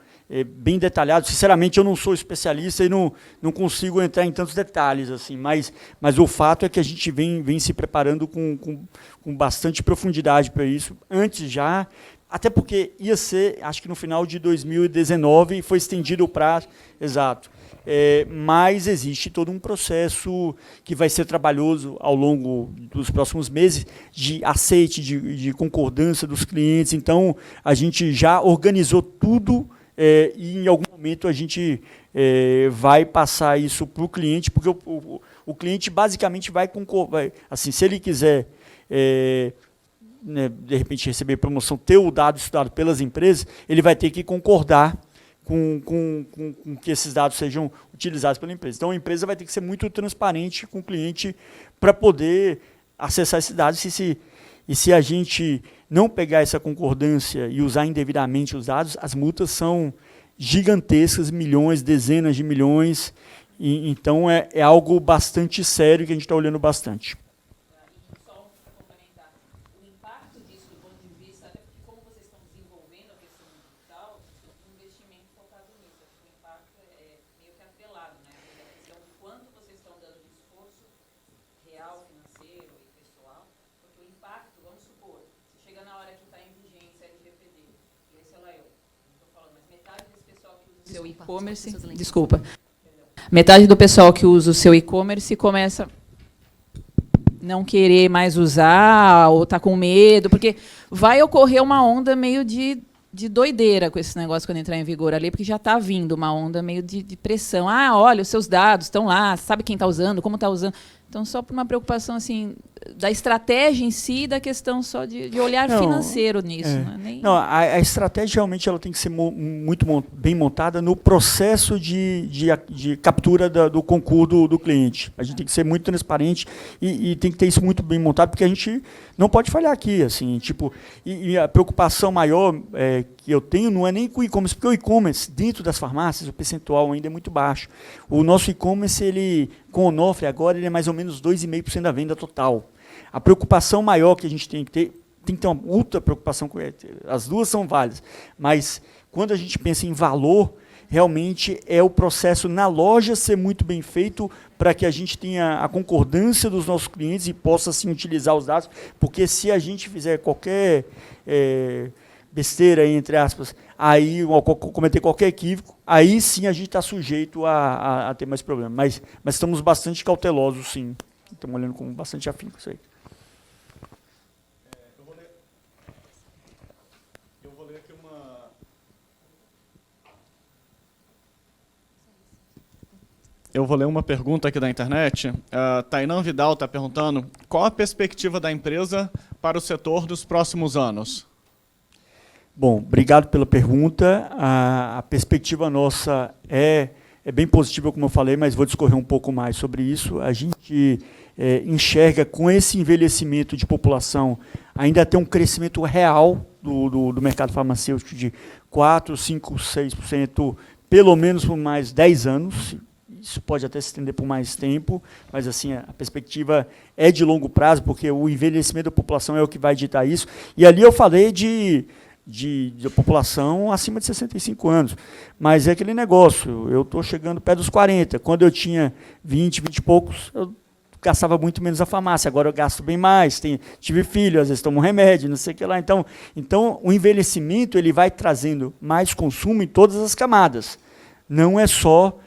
bem detalhado. Sinceramente, eu não sou especialista e não consigo entrar em tantos detalhes, assim, mas o fato é que a gente vem se preparando com bastante profundidade para isso, antes já, até porque ia ser, acho que no final de 2019, foi estendido o prazo, exato. Mas existe todo um processo que vai ser trabalhoso ao longo dos próximos meses, de aceite, de concordância dos clientes. Então, a gente já organizou tudo, e em algum momento a gente vai passar isso para o cliente, porque o cliente basicamente vai concordar. Assim, se ele quiser, né, de repente, receber promoção, ter o dado estudado pelas empresas, ele vai ter que concordar com que esses dados sejam utilizados pela empresa. Então, a empresa vai ter que ser muito transparente com o cliente para poder acessar esses dados. E se a gente não pegar essa concordância e usar indevidamente os dados, as multas são gigantescas, milhões, dezenas de milhões. Então, é algo bastante sério que a gente está olhando bastante. Seu e-commerce, desculpa. Metade do pessoal que usa o seu e-commerce começa a não querer mais usar ou está com medo, porque vai ocorrer uma onda meio de doideira com esse negócio quando entrar em vigor ali, porque já está vindo uma onda meio de pressão. Ah, olha, os seus dados estão lá, sabe quem está usando, como está usando. Então, só por uma preocupação assim da estratégia em si, da questão só de olhar financeiro nisso. Não, a estratégia realmente ela tem que ser muito bem montada no processo de captura do concurso do cliente. A gente tem que ser muito transparente e tem que ter isso muito bem montado, porque a gente não pode falhar aqui. Assim, tipo, e a preocupação maior que eu tenho não é nem com o e-commerce, porque o e-commerce, dentro das farmácias, o percentual ainda é muito baixo. O nosso e-commerce, ele, com o Onofre agora, ele é mais ou menos 2,5% da venda total. A preocupação maior que a gente tem que ter uma ultra preocupação com as duas são válidas, mas quando a gente pensa em valor, realmente é o processo na loja ser muito bem feito para que a gente tenha a concordância dos nossos clientes e possa, assim, utilizar os dados, porque se a gente fizer qualquer besteira, entre aspas, aí cometer qualquer equívoco, aí sim a gente está sujeito a ter mais problemas. Mas estamos bastante cautelosos, sim. Estamos olhando com bastante afinco isso aí. Eu vou ler aqui uma... Eu vou ler uma pergunta aqui da internet. Tainan Vidal está perguntando qual a perspectiva da empresa para o setor dos próximos anos? Bom, obrigado pela pergunta. A perspectiva nossa é bem positiva, como eu falei, mas vou discorrer um pouco mais sobre isso. A gente enxerga com esse envelhecimento de população ainda tem um crescimento real do mercado farmacêutico de 4%, 5%, 6%, pelo menos por mais 10 anos. Isso pode até se estender por mais tempo, mas assim, a perspectiva é de longo prazo, porque o envelhecimento da população é o que vai ditar isso. E ali eu falei de população acima de 65 anos. Mas é aquele negócio, eu estou chegando perto dos 40. Quando eu tinha 20 e poucos, eu gastava muito menos a farmácia. Agora eu gasto bem mais, tive filho, às vezes tomo remédio, não sei o que lá. Então o envelhecimento ele vai trazendo mais consumo em todas as camadas. Não é só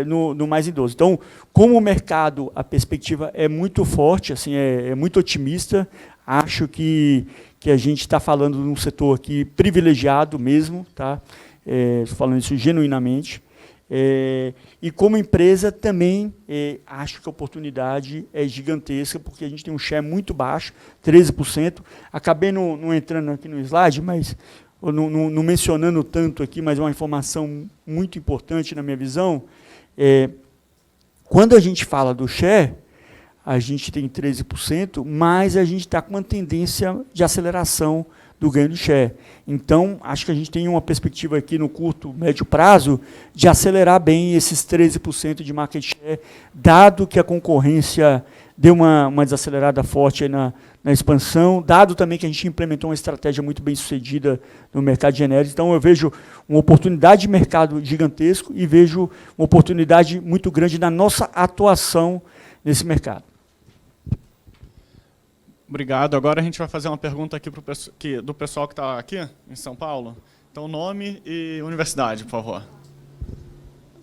no mais idoso. Então, como o mercado, a perspectiva é muito forte, assim, é muito otimista. Acho que a gente está falando de um setor aqui privilegiado mesmo, tá? Estou falando isso genuinamente. E como empresa também acho que a oportunidade é gigantesca, porque a gente tem um share muito baixo, 13%. Acabei não entrando aqui no slide, mas não mencionando tanto aqui, mas é uma informação muito importante na minha visão. Quando a gente fala do share, a gente tem 13%, mas a gente está com uma tendência de aceleração do ganho de share. Então, acho que a gente tem uma perspectiva aqui no curto, médio prazo, de acelerar bem esses 13% de market share, dado que a concorrência deu uma desacelerada forte aí na expansão, dado também que a gente implementou uma estratégia muito bem sucedida no mercado de genéricos. Então, eu vejo uma oportunidade de mercado gigantesco e vejo uma oportunidade muito grande na nossa atuação nesse mercado. Obrigado. Agora a gente vai fazer uma pergunta aqui do pessoal que está aqui em São Paulo. Então, nome e universidade, por favor.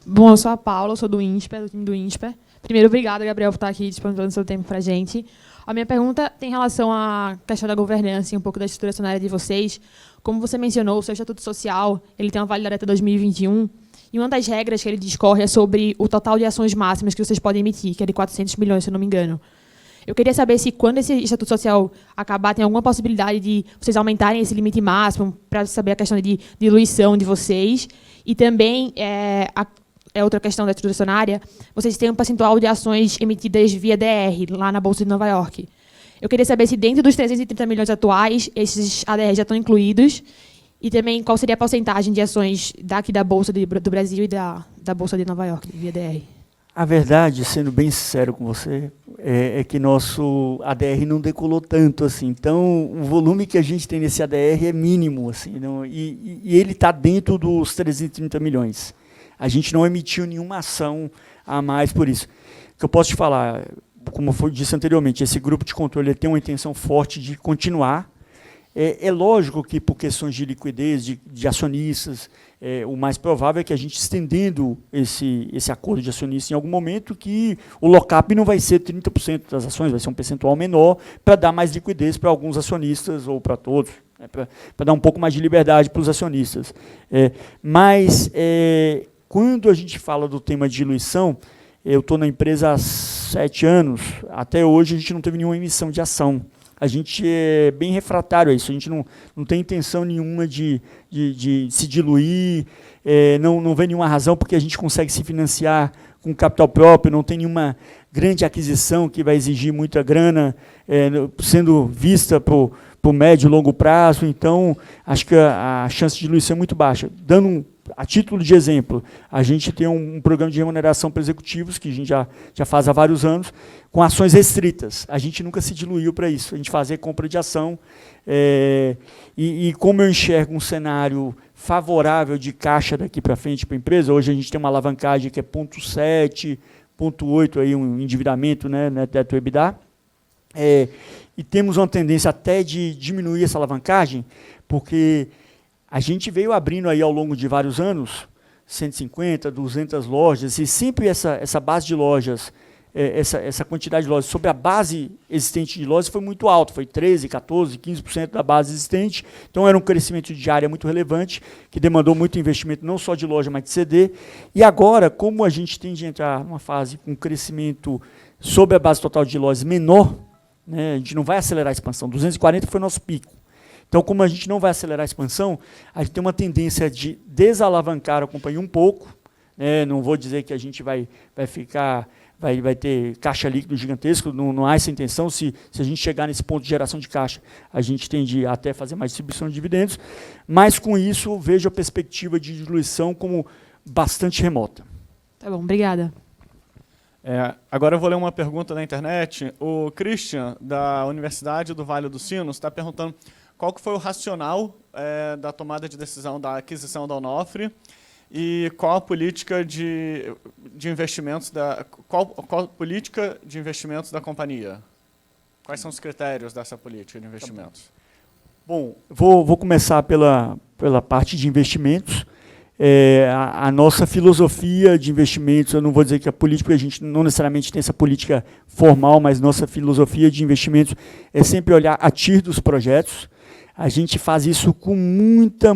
Bom, eu sou a Paula, sou do INSPER, do time do INSPER. Primeiro, obrigada, Gabriel, por estar aqui disponibilizando seu tempo para a gente. A minha pergunta tem relação à questão da governança e um pouco da estrutura acionária de vocês. Como você mencionou, o seu estatuto social ele tem uma validade até 2021, e uma das regras que ele discorre é sobre o total de ações máximas que vocês podem emitir, que é de 400 milhões, se eu não me engano. Eu queria saber se, quando esse estatuto social acabar, tem alguma possibilidade de vocês aumentarem esse limite máximo, para saber a questão de diluição de vocês. E também, outra questão da estrutura acionária, vocês têm um percentual de ações emitidas via DR, lá na Bolsa de Nova York. Eu queria saber se, dentro dos 330 milhões atuais, esses ADR já estão incluídos, e também qual seria a porcentagem de ações daqui da Bolsa do Brasil e da Bolsa de Nova York, via DR. A verdade, sendo bem sincero com você, é que nosso ADR não decolou tanto assim. Então, o volume que a gente tem nesse ADR é mínimo, assim, e ele está dentro dos 330 milhões. A gente não emitiu nenhuma ação a mais por isso. O que eu posso te falar, como eu disse anteriormente, esse grupo de controle tem uma intenção forte de continuar. É lógico que, por questões de liquidez, de acionistas, o mais provável é que a gente, estendendo esse acordo de acionistas em algum momento, que o lock-up não vai ser 30% das ações, vai ser um percentual menor, para dar mais liquidez para alguns acionistas, ou para todos, para dar um pouco mais de liberdade para os acionistas. Mas, quando a gente fala do tema de diluição, eu estou na empresa há 7 anos, até hoje a gente não teve nenhuma emissão de ação. A gente é bem refratário a isso, a gente não tem intenção nenhuma de se diluir, não vê nenhuma razão, porque a gente consegue se financiar com capital próprio, não tem nenhuma grande aquisição que vai exigir muita grana, sendo vista para o médio e longo prazo, então acho que a chance de diluição é muito baixa. Dando a título de exemplo, a gente tem um programa de remuneração para executivos, que a gente já faz há vários anos, com ações restritas. A gente nunca se diluiu para isso. A gente fazia compra de ação. E como eu enxergo um cenário favorável de caixa daqui para frente para a empresa, hoje a gente tem uma alavancagem que é 0,7, 0,8, aí um endividamento, né, teto EBITDA, e temos uma tendência até de diminuir essa alavancagem, porque a gente veio abrindo aí ao longo de vários anos, 150, 200 lojas, e sempre essa base de lojas, essa quantidade de lojas sobre a base existente de lojas foi muito alta, foi 13%, 14%, 15% da base existente, então era um crescimento de área muito relevante, que demandou muito investimento, não só de loja, mas de CD, e agora, como a gente tem de entrar numa fase com crescimento sobre a base total de lojas menor, né, a gente não vai acelerar a expansão, 240 foi o nosso pico. Então, como a gente não vai acelerar a expansão, a gente tem uma tendência de desalavancar a companhia um pouco. Não vou dizer que a gente vai ter caixa líquido gigantesco, não há essa intenção. Se a gente chegar nesse ponto de geração de caixa, a gente tende até fazer mais distribuição de dividendos. Mas, com isso, vejo a perspectiva de diluição como bastante remota. Tá bom, obrigada. Agora eu vou ler uma pergunta na internet. O Christian, da Universidade do Vale dos Sinos, está perguntando qual que foi o racional da tomada de decisão da aquisição da Onofre e qual a política de investimentos qual a política de investimentos da companhia? Quais são os critérios dessa política de investimentos? Bom, vou começar pela parte de investimentos. A nossa filosofia de investimentos, eu não vou dizer que a política, a gente não necessariamente tem essa política formal, mas nossa filosofia de investimentos é sempre olhar a TIR dos projetos. A gente faz isso com muita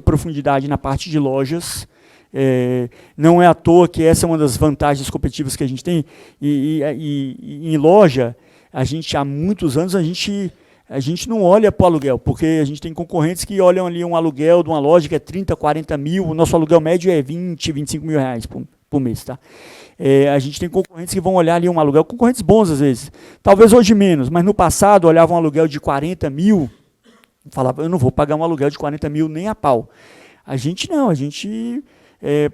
profundidade na parte de lojas. Não é à toa que essa é uma das vantagens competitivas que a gente tem. E em loja, há muitos anos, a gente não olha para o aluguel, porque a gente tem concorrentes que olham ali um aluguel de uma loja que é 30, 40 mil, o nosso aluguel médio é 20, 25 mil reais por mês. Tá? A gente tem concorrentes que vão olhar ali um aluguel, concorrentes bons às vezes, talvez hoje menos, mas no passado olhavam um aluguel de 40 mil, falava, eu não vou pagar um aluguel de 40 mil nem a pau. A gente não, a gente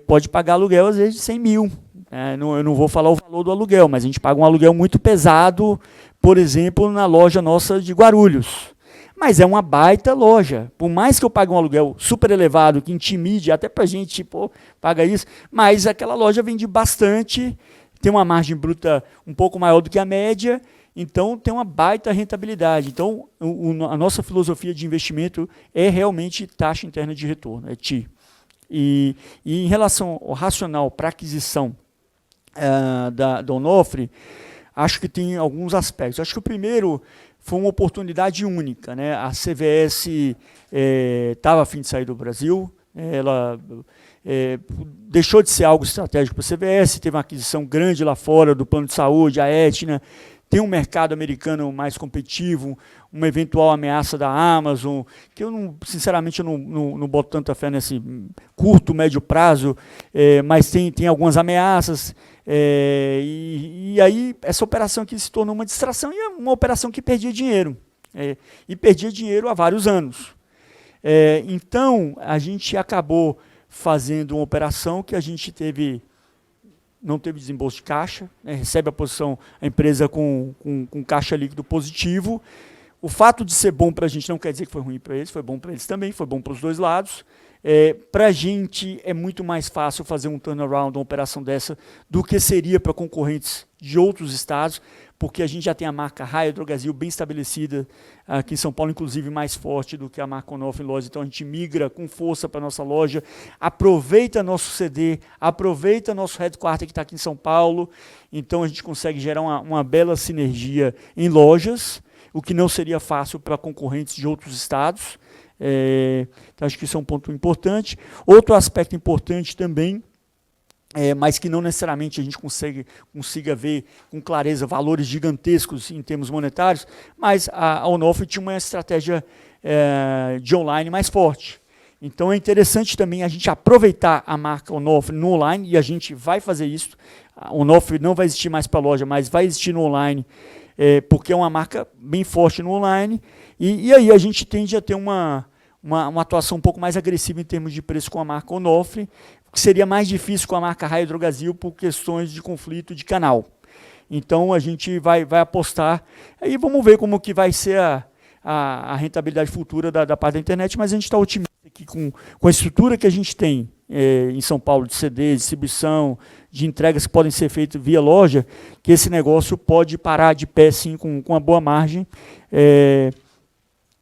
pode pagar aluguel às vezes de 100 mil. Eu não vou falar o valor do aluguel, mas a gente paga um aluguel muito pesado, por exemplo, na loja nossa de Guarulhos. Mas é uma baita loja. Por mais que eu pague um aluguel super elevado, que intimide, até para a gente, pô, paga isso, mas aquela loja vende bastante, tem uma margem bruta um pouco maior do que a média, então tem uma baita rentabilidade. Então, a nossa filosofia de investimento é realmente taxa interna de retorno, é TI. E em relação ao racional para aquisição da Onofre, acho que tem alguns aspectos. Acho que o primeiro foi uma oportunidade única, né? A CVS estava a fim de sair do Brasil, ela deixou de ser algo estratégico para a CVS, teve uma aquisição grande lá fora do plano de saúde, a Aetna, tem um mercado americano mais competitivo, uma eventual ameaça da Amazon, que eu sinceramente eu não boto tanta fé nesse curto, médio prazo, mas tem algumas ameaças. E aí essa operação aqui se tornou uma distração e é uma operação que perdia dinheiro. E perdia dinheiro há vários anos. Então, a gente acabou fazendo uma operação que a gente não teve desembolso de caixa, recebe a empresa com caixa líquido positivo. O fato de ser bom para a gente não quer dizer que foi ruim para eles, foi bom para eles também, foi bom para os dois lados. Para a gente é muito mais fácil fazer um turnaround, uma operação dessa, do que seria para concorrentes de outros estados, porque a gente já tem a marca Raia Drogasil bem estabelecida aqui em São Paulo, inclusive mais forte do que a marca Onofre em loja. Então a gente migra com força para a nossa loja, aproveita nosso CD, aproveita nosso headquarter que está aqui em São Paulo, então a gente consegue gerar uma bela sinergia em lojas, o que não seria fácil para concorrentes de outros estados. Então acho que isso é um ponto importante. Outro aspecto importante também, mas que não necessariamente a gente consiga ver com clareza valores gigantescos em termos monetários, mas a Onofre tinha uma estratégia de online mais forte. Então é interessante também a gente aproveitar a marca Onofre no online, e a gente vai fazer isso. A Onofre não vai existir mais para a loja, mas vai existir no online, porque é uma marca bem forte no online, e aí a gente tende a ter uma atuação um pouco mais agressiva em termos de preço com a marca Onofre, que seria mais difícil com a marca Raia Drogasil por questões de conflito de canal. Então a gente vai apostar, aí vamos ver como que vai ser a rentabilidade futura da parte da internet, mas a gente está otimista aqui com a estrutura que a gente tem em São Paulo, de CD, distribuição, de entregas que podem ser feitas via loja, que esse negócio pode parar de pé sim com uma boa margem.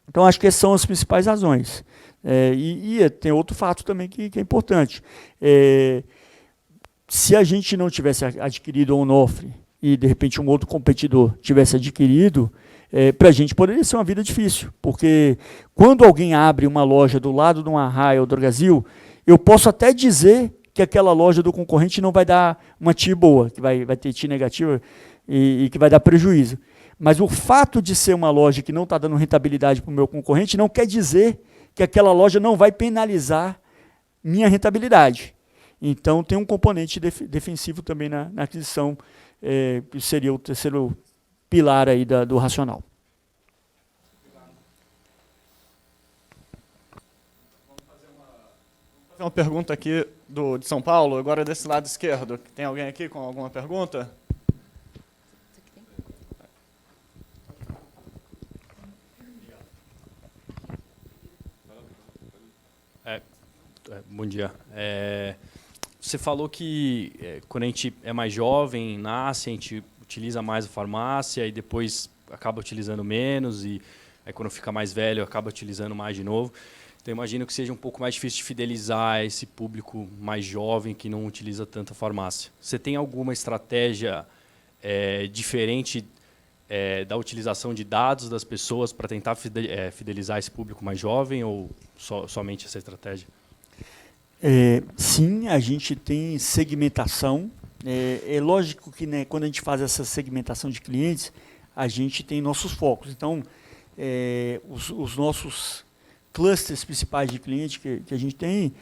Então acho que essas são as principais razões. E tem outro fato também que é importante. Se a gente não tivesse adquirido a Onofre e, de repente, um outro competidor tivesse adquirido, para a gente poderia ser uma vida difícil, porque quando alguém abre uma loja do lado de uma Raia ou Drogasil, eu posso até dizer que aquela loja do concorrente não vai dar uma TI boa, que vai ter TI negativa e que vai dar prejuízo. Mas o fato de ser uma loja que não está dando rentabilidade para o meu concorrente não quer dizer que aquela loja não vai penalizar minha rentabilidade. Então, tem um componente defensivo também na aquisição, que seria o terceiro pilar aí do racional. Vamos fazer uma pergunta aqui de São Paulo, agora desse lado esquerdo. Tem alguém aqui com alguma pergunta? Bom dia. Você falou que quando a gente é mais jovem, nasce, a gente utiliza mais a farmácia e depois acaba utilizando menos, e aí quando fica mais velho acaba utilizando mais de novo. Então, eu imagino que seja um pouco mais difícil de fidelizar esse público mais jovem que não utiliza tanta farmácia. Você tem alguma estratégia diferente da utilização de dados das pessoas para tentar fidelizar esse público mais jovem, ou somente essa estratégia? Sim, a gente tem segmentação. É lógico que, né, quando a gente faz essa segmentação de clientes, a gente tem nossos focos. Então, os nossos clusters principais de cliente que a gente tem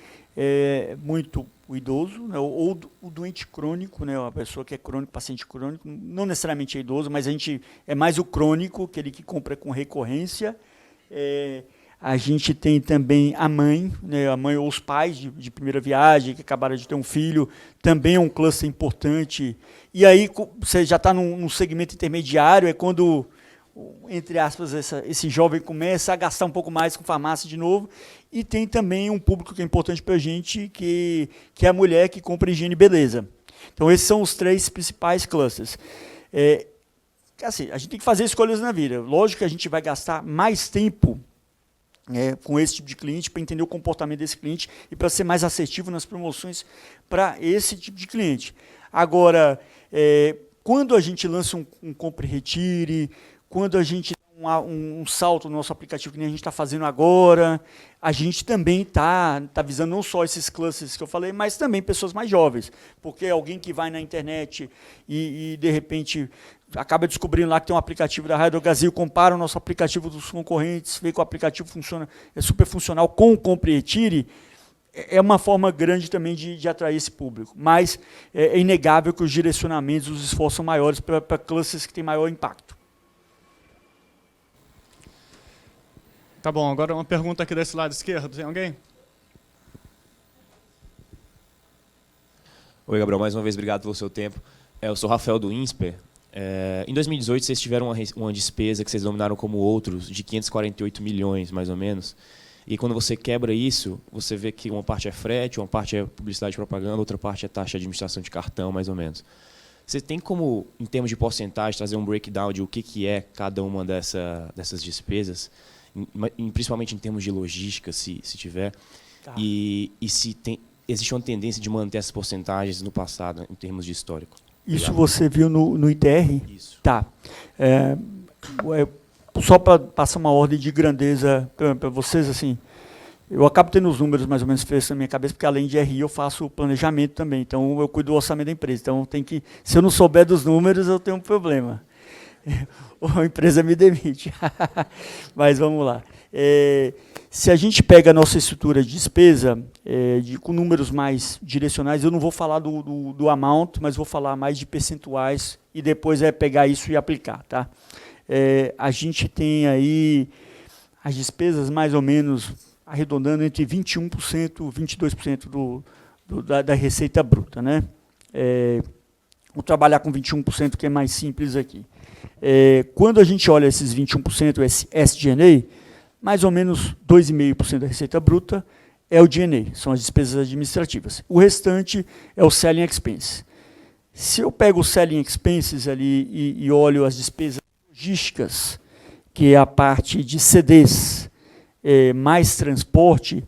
muito o idoso, né, ou o doente crônico, né, a pessoa que é crônico, paciente crônico, não necessariamente é idoso, mas a gente é mais o crônico, aquele que compra com recorrência. A gente tem também a mãe, né, a mãe ou os pais de primeira viagem, que acabaram de ter um filho, também é um cluster importante. E aí você já está num segmento intermediário, é quando, entre aspas, esse jovem começa a gastar um pouco mais com farmácia de novo. E tem também um público que é importante para a gente, que é a mulher que compra higiene e beleza. Então, esses são os 3 principais clusters. Assim, a gente tem que fazer escolhas na vida. Lógico que a gente vai gastar mais tempo com esse tipo de cliente, para entender o comportamento desse cliente e para ser mais assertivo nas promoções para esse tipo de cliente. Agora, quando a gente lança um compre e retire, quando a gente dá um salto no nosso aplicativo, que nem a gente está fazendo agora, a gente também está visando não só esses clusters que eu falei, mas também pessoas mais jovens. Porque alguém que vai na internet e de repente, acaba descobrindo lá que tem um aplicativo da Raia Drogasil, compara o nosso aplicativo dos concorrentes, vê que o aplicativo funciona, é super funcional com o Compre e Retire, é uma forma grande também de atrair esse público. Mas é inegável que os direcionamentos, os esforços são maiores para clusters que têm maior impacto. Tá bom, agora uma pergunta aqui desse lado esquerdo. Tem alguém? Oi, Gabriel, mais uma vez, obrigado pelo seu tempo. Eu sou Rafael do INSPER. Em 2018, vocês tiveram uma despesa que vocês denominaram como outros, de 548 milhões, mais ou menos. E quando você quebra isso, você vê que uma parte é frete, uma parte é publicidade e propaganda, outra parte é taxa de administração de cartão, mais ou menos. Você tem como, em termos de porcentagem, trazer um breakdown de o que é cada uma dessas despesas? Principalmente em termos de logística, se tiver, tá. E se existe uma tendência de manter essas porcentagens no passado, em termos de histórico. Isso você viu no ITR? Isso. Tá. Só para passar uma ordem de grandeza para vocês, assim, eu acabo tendo os números mais ou menos frescos na minha cabeça, porque além de RI eu faço o planejamento também, então eu cuido do orçamento da empresa. Então, se eu não souber dos números, eu tenho um problema. A empresa me demite. Mas vamos lá. Se a gente pega a nossa estrutura de despesa, com números mais direcionais, eu não vou falar do amount, mas vou falar mais de percentuais e depois pegar isso e aplicar. Tá? A gente tem aí as despesas mais ou menos arredondando entre 21% e 22% da receita bruta. Né? Vou trabalhar com 21%, que é mais simples aqui. Quando a gente olha esses 21%, esse SG&A, mais ou menos 2,5% da receita bruta é o G&A, são as despesas administrativas. O restante é o Selling Expense. Se eu pego o Selling Expenses ali e olho as despesas logísticas, que é a parte de CDs, mais transporte,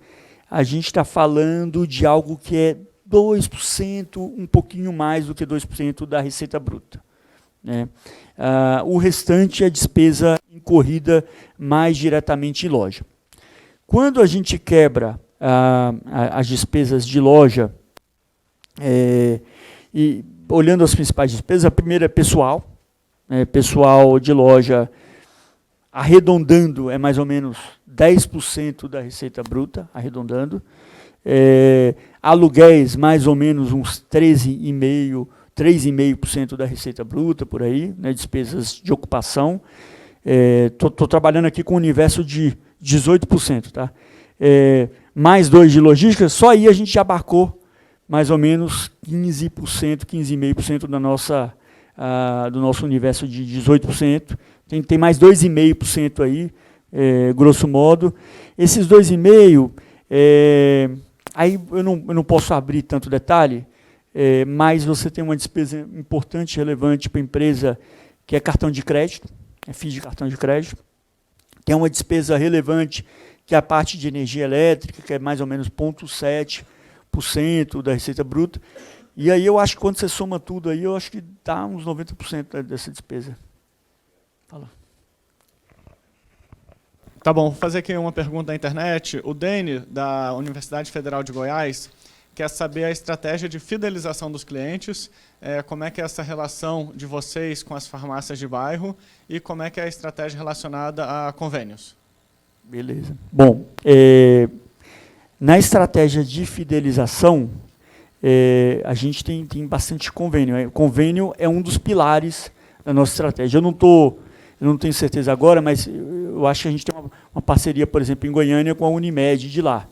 a gente está falando de algo que é 2%, um pouquinho mais do que 2% da receita bruta. Né? O restante é despesa incorrida mais diretamente em loja. Quando a gente quebra as despesas de loja, e olhando as principais despesas, a primeira é pessoal. Pessoal de loja, arredondando, é mais ou menos 10% da receita bruta, arredondando. Aluguéis, mais ou menos uns 3,5% da receita bruta, por aí, né, despesas de ocupação. Estou trabalhando aqui com um universo de 18%. Tá? Mais 2% de logística, só aí a gente já abarcou mais ou menos 15%, 15,5% do nosso universo de 18%. Tem mais 2,5% aí, grosso modo. Esses 2,5%, aí eu não posso abrir tanto detalhe, mas você tem uma despesa importante, relevante para a empresa, que é cartão de crédito, FII de cartão de crédito. Tem uma despesa relevante, que é a parte de energia elétrica, que é mais ou menos 0,7% da receita bruta. E aí eu acho que quando você soma tudo aí, eu acho que dá uns 90% dessa despesa. Fala. Tá bom, vou fazer aqui uma pergunta da internet. O Dene, da Universidade Federal de Goiás, quer saber a estratégia de fidelização dos clientes, como é que é essa relação de vocês com as farmácias de bairro e como é que é a estratégia relacionada a convênios. Beleza. Bom, na estratégia de fidelização, a gente tem bastante convênio. Convênio é um dos pilares da nossa estratégia. Eu não tenho certeza agora, mas eu acho que a gente tem uma parceria, por exemplo, em Goiânia com a Unimed de lá.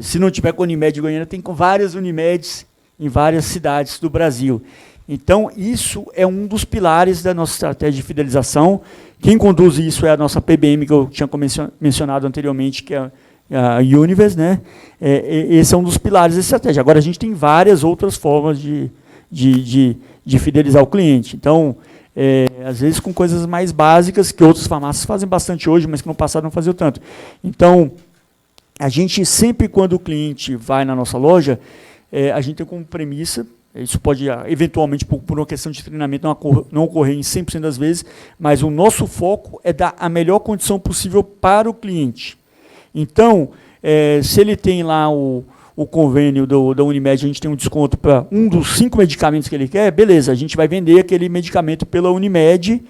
Se não tiver com a Unimed de Goiânia, tem com várias Unimeds em várias cidades do Brasil. Então, isso é um dos pilares da nossa estratégia de fidelização. Quem conduz isso é a nossa PBM, que eu tinha mencionado anteriormente, que é a Universe, né? Esse é um dos pilares da estratégia. Agora, a gente tem várias outras formas de fidelizar o cliente. Então, às vezes com coisas mais básicas, que outras farmácias fazem bastante hoje, mas que no passado não faziam tanto. Então, a gente sempre, quando o cliente vai na nossa loja, a gente tem como premissa, isso pode, eventualmente, por uma questão de treinamento, não ocorrer em 100% das vezes, mas o nosso foco é dar a melhor condição possível para o cliente. Então, se ele tem lá o convênio da Unimed, a gente tem um desconto para um dos 5 medicamentos que ele quer, beleza, a gente vai vender aquele medicamento pela Unimed.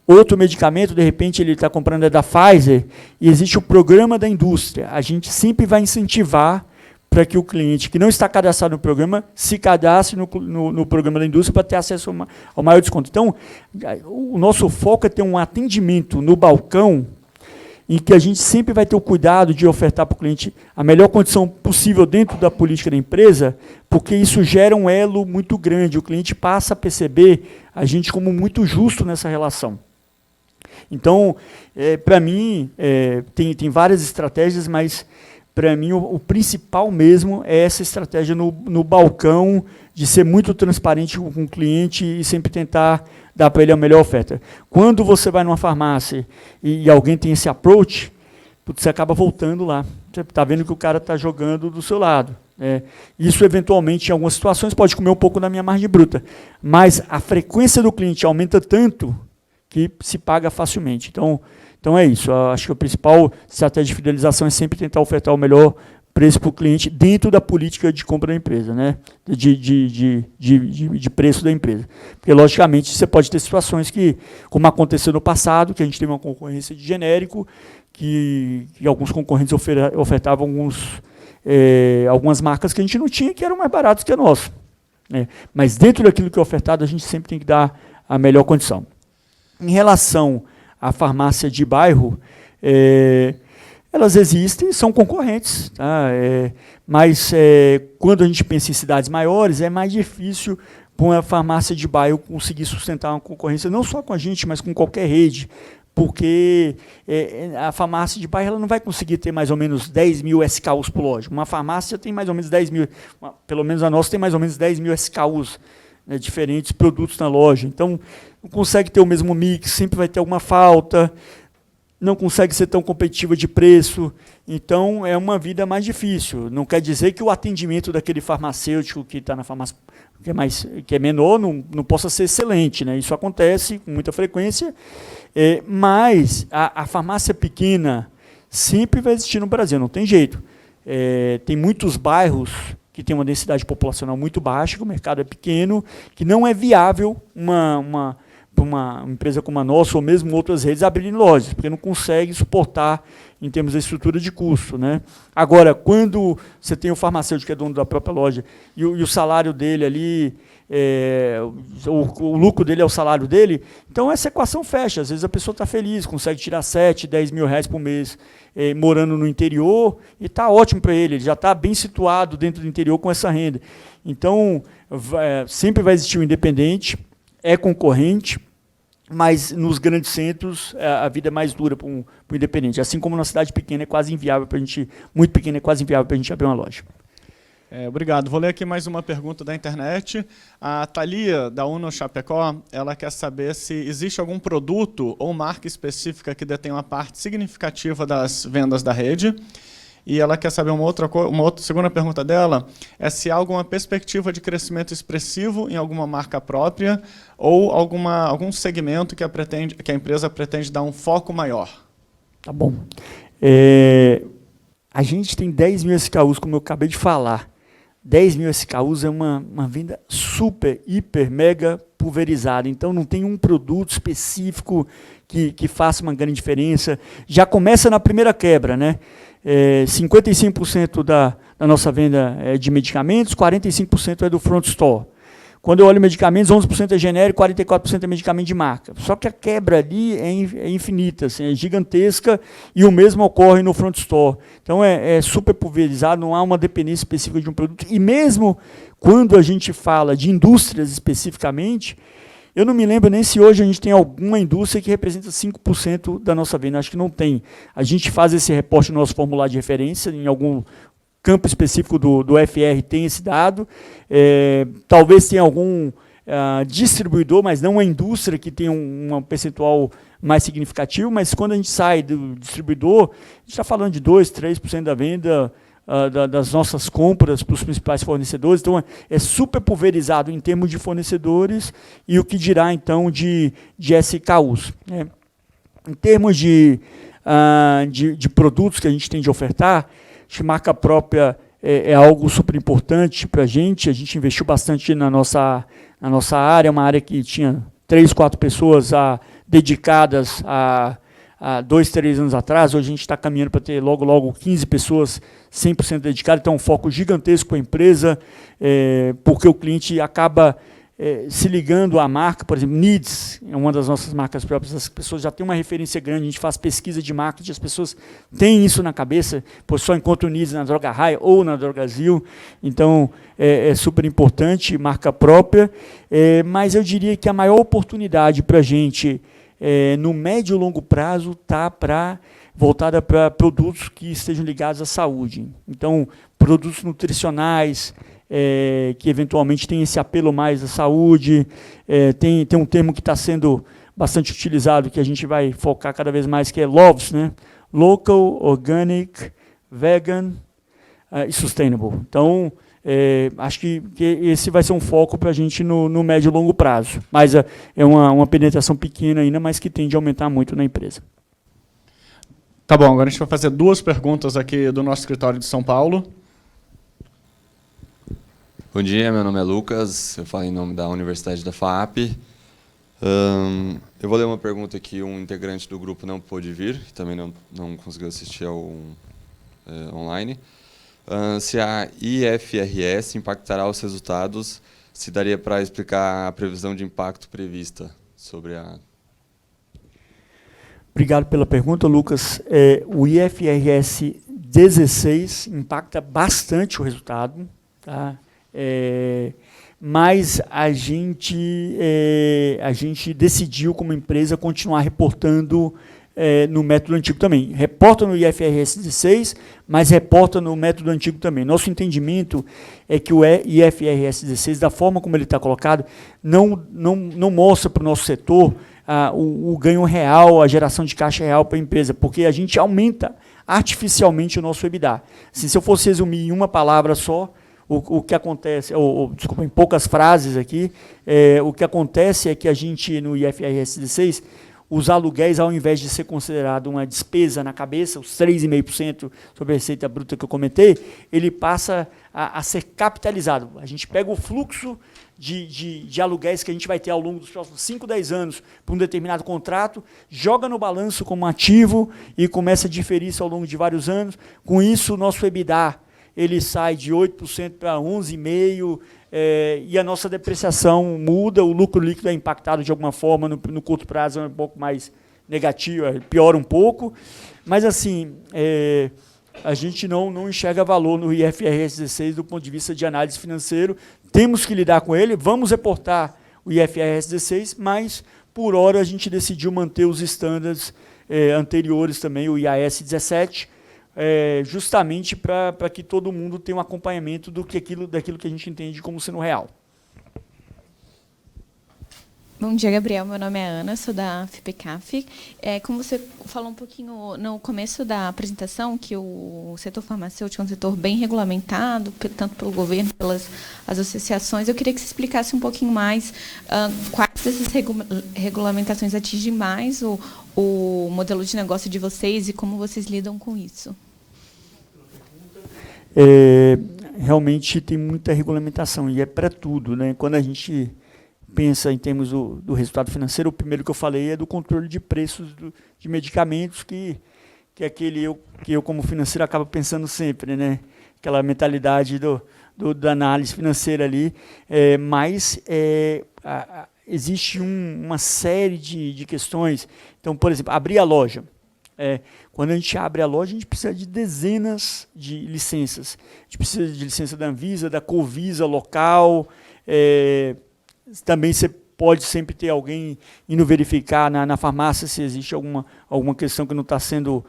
Outro medicamento, de repente, ele está comprando da Pfizer, e existe o programa da indústria. A gente sempre vai incentivar para que o cliente que não está cadastrado no programa se cadastre no programa da indústria para ter acesso ao maior desconto. Então, o nosso foco é ter um atendimento no balcão em que a gente sempre vai ter o cuidado de ofertar para o cliente a melhor condição possível dentro da política da empresa, porque isso gera um elo muito grande. O cliente passa a perceber a gente como muito justo nessa relação. Então, para mim, tem várias estratégias, mas para mim o principal mesmo é essa estratégia no balcão, de ser muito transparente com o cliente e sempre tentar dar para ele a melhor oferta. Quando você vai numa farmácia e alguém tem esse approach, você acaba voltando lá. Você está vendo que o cara está jogando do seu lado. Isso, eventualmente, em algumas situações, pode comer um pouco da minha margem bruta. Mas a frequência do cliente aumenta tanto que se paga facilmente. Então é isso. Eu acho que a principal estratégia de fidelização é sempre tentar ofertar o melhor preço para o cliente dentro da política de compra da empresa, né? De preço da empresa. Porque, logicamente, você pode ter situações que, como aconteceu no passado, que a gente teve uma concorrência de genérico, que alguns concorrentes ofertavam algumas marcas que a gente não tinha, que eram mais baratas que a nossa. Mas dentro daquilo que é ofertado, a gente sempre tem que dar a melhor condição. Em relação à farmácia de bairro, elas existem, são concorrentes, tá? Mas quando a gente pensa em cidades maiores, é mais difícil para uma farmácia de bairro conseguir sustentar uma concorrência, não só com a gente, mas com qualquer rede, porque a farmácia de bairro ela não vai conseguir ter mais ou menos 10 mil SKUs por loja. Uma farmácia tem mais ou menos 10 mil, pelo menos a nossa tem mais ou menos 10 mil SKUs, né, diferentes produtos na loja. Então, não consegue ter o mesmo mix, sempre vai ter alguma falta, não consegue ser tão competitiva de preço, então é uma vida mais difícil. Não quer dizer que o atendimento daquele farmacêutico que está na farmácia, que é menor, não possa ser excelente, né? Isso acontece com muita frequência, mas a farmácia pequena sempre vai existir no Brasil, não tem jeito. Tem muitos bairros que tem uma densidade populacional muito baixa, que o mercado é pequeno, que não é viável uma empresa como a nossa, ou mesmo outras redes, abrirem lojas, porque não consegue suportar em termos de estrutura de custo, né? Agora, quando você tem o farmacêutico que é dono da própria loja, e o salário dele ali, o lucro dele é o salário dele, então essa equação fecha. Às vezes a pessoa está feliz, consegue tirar 7, 10 mil reais por mês, morando no interior, e está ótimo para ele já está bem situado dentro do interior com essa renda. Então, sempre vai existir o independente, é concorrente, mas nos grandes centros a vida é mais dura para o independente. Assim como na cidade pequena é quase inviável para a gente, muito pequena é quase inviável para a gente abrir uma loja. Obrigado. Vou ler aqui mais uma pergunta da internet. A Thalia, da Uno Chapecó, ela quer saber se existe algum produto ou marca específica que detém uma parte significativa das vendas da rede. E ela quer saber uma outra segunda pergunta dela, é se há alguma perspectiva de crescimento expressivo em alguma marca própria ou algum segmento que a empresa pretende dar um foco maior. Tá bom. A gente tem 10 mil SKUs, como eu acabei de falar. 10 mil SKUs é uma venda super, hiper, mega pulverizada. Então, não tem um produto específico que faça uma grande diferença. Já começa na primeira quebra, né? 55% da nossa venda é de medicamentos, 45% é do front store. Quando eu olho medicamentos, 11% é genérico, 44% é medicamento de marca. Só que a quebra ali é infinita, assim, é gigantesca, e o mesmo ocorre no front store. Então, é super pulverizado, não há uma dependência específica de um produto. E mesmo quando a gente fala de indústrias especificamente, eu não me lembro nem se hoje a gente tem alguma indústria que representa 5% da nossa venda. Acho que não tem. A gente faz esse reporte no nosso formulário de referência, em algum campo específico do FR tem esse dado. Talvez tenha algum distribuidor, mas não a indústria que tem um percentual mais significativo, mas quando a gente sai do distribuidor, a gente está falando de 2%, 3% da venda das nossas compras para os principais fornecedores. Então, é super pulverizado em termos de fornecedores e o que dirá, então, de SKUs. Né? Em termos de produtos que a gente tem de ofertar, acho que marca própria é algo super importante para a gente investiu bastante na nossa área, uma área que tinha 3, 4 pessoas dedicadas há 2, 3 anos atrás. Hoje a gente está caminhando para ter logo 15 pessoas 100% dedicadas, então é um foco gigantesco para a empresa, porque o cliente acaba se ligando à marca. Por exemplo, Needs é uma das nossas marcas próprias, as pessoas já têm uma referência grande, a gente faz pesquisa de marketing, as pessoas têm isso na cabeça, pois só encontram Needs na Droga Raia ou na Drogazil, então é super importante, marca própria, mas eu diria que a maior oportunidade para a gente no médio e longo prazo está voltada para produtos que estejam ligados à saúde. Então, produtos nutricionais, que eventualmente tem esse apelo mais à saúde, tem um termo que está sendo bastante utilizado, que a gente vai focar cada vez mais, que é LOVES, né? Local, Organic, Vegan e Sustainable. Então, acho que esse vai ser um foco para a gente no médio e longo prazo. Mas é uma penetração pequena ainda, mas que tende a aumentar muito na empresa. Tá bom, agora a gente vai fazer 2 perguntas aqui do nosso escritório de São Paulo. Bom dia, meu nome é Lucas, eu falo em nome da Universidade da FAAP. Eu vou ler uma pergunta que um integrante do grupo não pôde vir, também não conseguiu assistir ao online. Se a IFRS impactará os resultados, se daria para explicar a previsão de impacto prevista sobre a... Obrigado pela pergunta, Lucas. O IFRS 16 impacta bastante o resultado, tá? Mas a gente decidiu, como empresa, continuar reportando no método antigo também. Reporta no IFRS 16, mas reporta no método antigo também. Nosso entendimento é que o IFRS 16, da forma como ele está colocado, não mostra para o nosso setor o ganho real, a geração de caixa real para a empresa, porque a gente aumenta artificialmente o nosso EBITDA. Assim, se eu fosse resumir em uma palavra só, o que acontece, desculpa, em poucas frases aqui, o que acontece é que a gente, no IFRS 16, os aluguéis, ao invés de ser considerado uma despesa na cabeça, os 3,5% sobre a receita bruta que eu comentei, ele passa a ser capitalizado. A gente pega o fluxo de aluguéis que a gente vai ter ao longo dos próximos 5, 10 anos para um determinado contrato, joga no balanço como ativo e começa a diferir isso ao longo de vários anos. Com isso, o nosso EBITDA ele sai de 8% para 11,5%, e a nossa depreciação muda, o lucro líquido é impactado de alguma forma, no curto prazo é um pouco mais negativo, piora um pouco, mas assim, a gente não enxerga valor no IFRS 16 do ponto de vista de análise financeiro, temos que lidar com ele, vamos reportar o IFRS 16, mas por hora a gente decidiu manter os estándares anteriores também, o IAS 17, justamente para que todo mundo tenha um acompanhamento daquilo que a gente entende como sendo real. Bom dia, Gabriel. Meu nome é Ana, sou da FIPECAF. Como você falou um pouquinho no começo da apresentação, que o setor farmacêutico é um setor bem regulamentado, tanto pelo governo, pelas as associações. Eu queria que você explicasse um pouquinho mais quais dessas regulamentações atingem mais o modelo de negócio de vocês e como vocês lidam com isso. Realmente tem muita regulamentação, e é para tudo, né? Quando a gente pensa em termos do resultado financeiro, o primeiro que eu falei é do controle de preços de medicamentos, que é aquele que eu como financeiro acabo pensando sempre, né? aquela mentalidade da análise financeira ali, mas existe uma série de questões. Então, por exemplo, abrir a loja. Quando a gente abre a loja, a gente precisa de dezenas de licenças. A gente precisa de licença da Anvisa, da Covisa local. Também você pode sempre ter alguém indo verificar na farmácia se existe alguma questão que não está sendo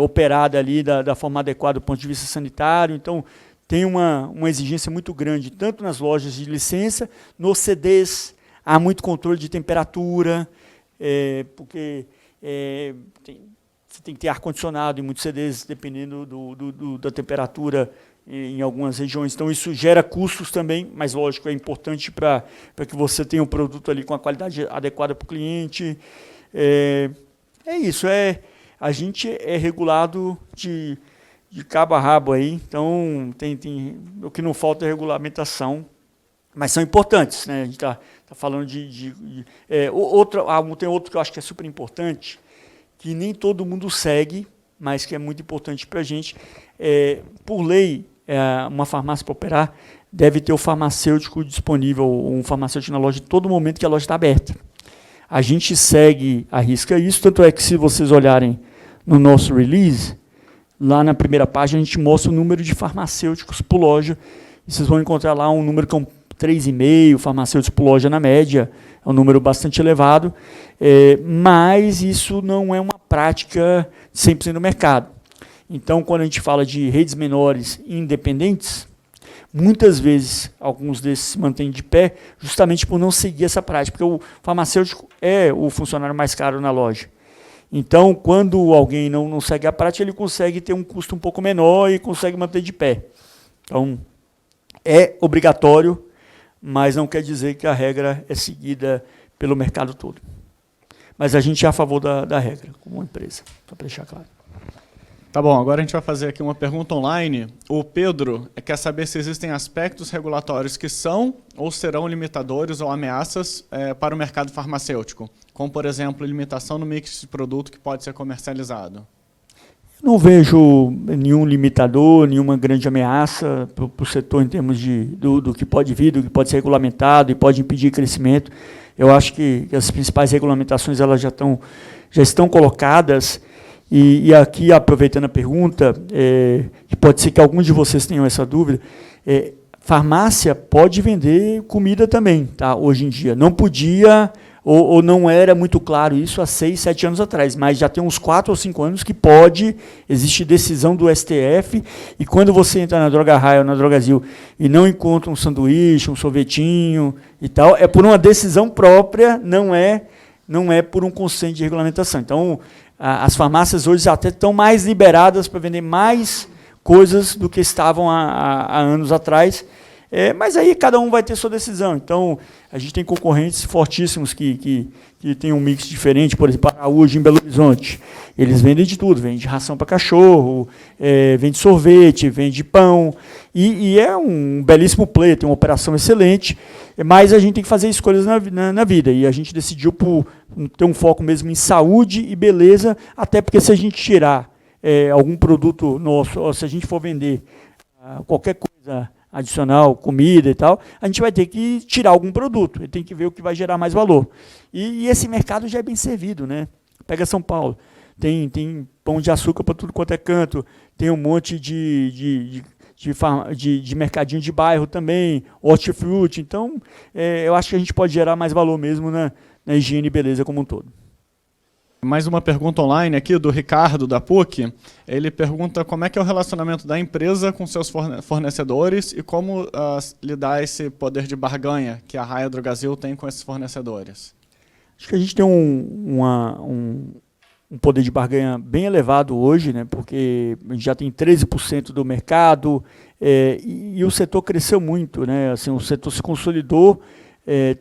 operada ali da forma adequada do ponto de vista sanitário. Então, tem uma exigência muito grande, tanto nas lojas de licença, nos CDs, há muito controle de temperatura, porque você tem que ter ar-condicionado em muitos CDs, dependendo da temperatura em algumas regiões. Então, isso gera custos também, mas, lógico, é importante para que você tenha um produto ali com a qualidade adequada para o cliente. Isso, a gente é regulado de cabo a rabo aí, então o que não falta é regulamentação, mas são importantes, né? A gente está falando tem outro que eu acho que é super importante, que nem todo mundo segue, mas que é muito importante para a gente. Por lei, uma farmácia para operar deve ter o farmacêutico disponível, um farmacêutico na loja, em todo momento que a loja está aberta. A gente segue à risca isso, tanto é que se vocês olharem no nosso release, lá na primeira página a gente mostra o número de farmacêuticos por loja, e vocês vão encontrar lá um número que é 3,5 farmacêuticos por loja na média, é um número bastante elevado, mas isso não é uma prática 100% do mercado. Então, quando a gente fala de redes menores e independentes, muitas vezes alguns desses se mantêm de pé justamente por não seguir essa prática, porque o farmacêutico é o funcionário mais caro na loja. Então, quando alguém não segue a prática, ele consegue ter um custo um pouco menor e consegue manter de pé. Então, é obrigatório, mas não quer dizer que a regra é seguida pelo mercado todo. Mas a gente é a favor da regra, como empresa, só para deixar claro. Tá bom, agora a gente vai fazer aqui uma pergunta online. O Pedro quer saber se existem aspectos regulatórios que são ou serão limitadores ou ameaças para o mercado farmacêutico, como, por exemplo, limitação no mix de produto que pode ser comercializado. Não vejo nenhum limitador, nenhuma grande ameaça para o setor em termos do que pode vir, do que pode ser regulamentado e pode impedir crescimento. Eu acho que as principais regulamentações elas já estão colocadas. E aqui, aproveitando a pergunta, que pode ser que alguns de vocês tenham essa dúvida, farmácia pode vender comida também, tá? Hoje em dia. Não podia, ou não era muito claro isso há 6, 7 anos atrás, mas já tem uns 4 ou 5 anos que pode, existe decisão do STF, e quando você entra na Droga Raia ou na Drogazil e não encontra um sanduíche, um sorvetinho e tal, é por uma decisão própria, não é por um consenso de regulamentação. Então, as farmácias hoje até estão mais liberadas para vender mais coisas do que estavam há anos atrás, mas aí cada um vai ter sua decisão. Então, a gente tem concorrentes fortíssimos que têm um mix diferente, por exemplo, Araújo em Belo Horizonte. Eles vendem de tudo, vendem ração para cachorro, vende sorvete, vende pão, e é um belíssimo player, tem uma operação excelente, mas a gente tem que fazer escolhas na vida, e a gente decidiu por ter um foco mesmo em saúde e beleza, até porque se a gente tirar algum produto nosso, ou se a gente for vender qualquer coisa adicional, comida e tal, a gente vai ter que tirar algum produto, tem que ver o que vai gerar mais valor. E esse mercado já é bem servido, né? Pega São Paulo, tem pão de açúcar para tudo quanto é canto, tem um monte de mercadinho de bairro também, hortifruti. Então, eu acho que a gente pode gerar mais valor mesmo na higiene e beleza como um todo. Mais uma pergunta online aqui do Ricardo, da PUC. Ele pergunta como é que é o relacionamento da empresa com seus fornecedores e como lidar esse poder de barganha que a Raia Drogasil tem com esses fornecedores. Acho que a gente tem um poder de barganha bem elevado hoje, né, porque a gente já tem 13% do mercado e o setor cresceu muito, né, assim, o setor se consolidou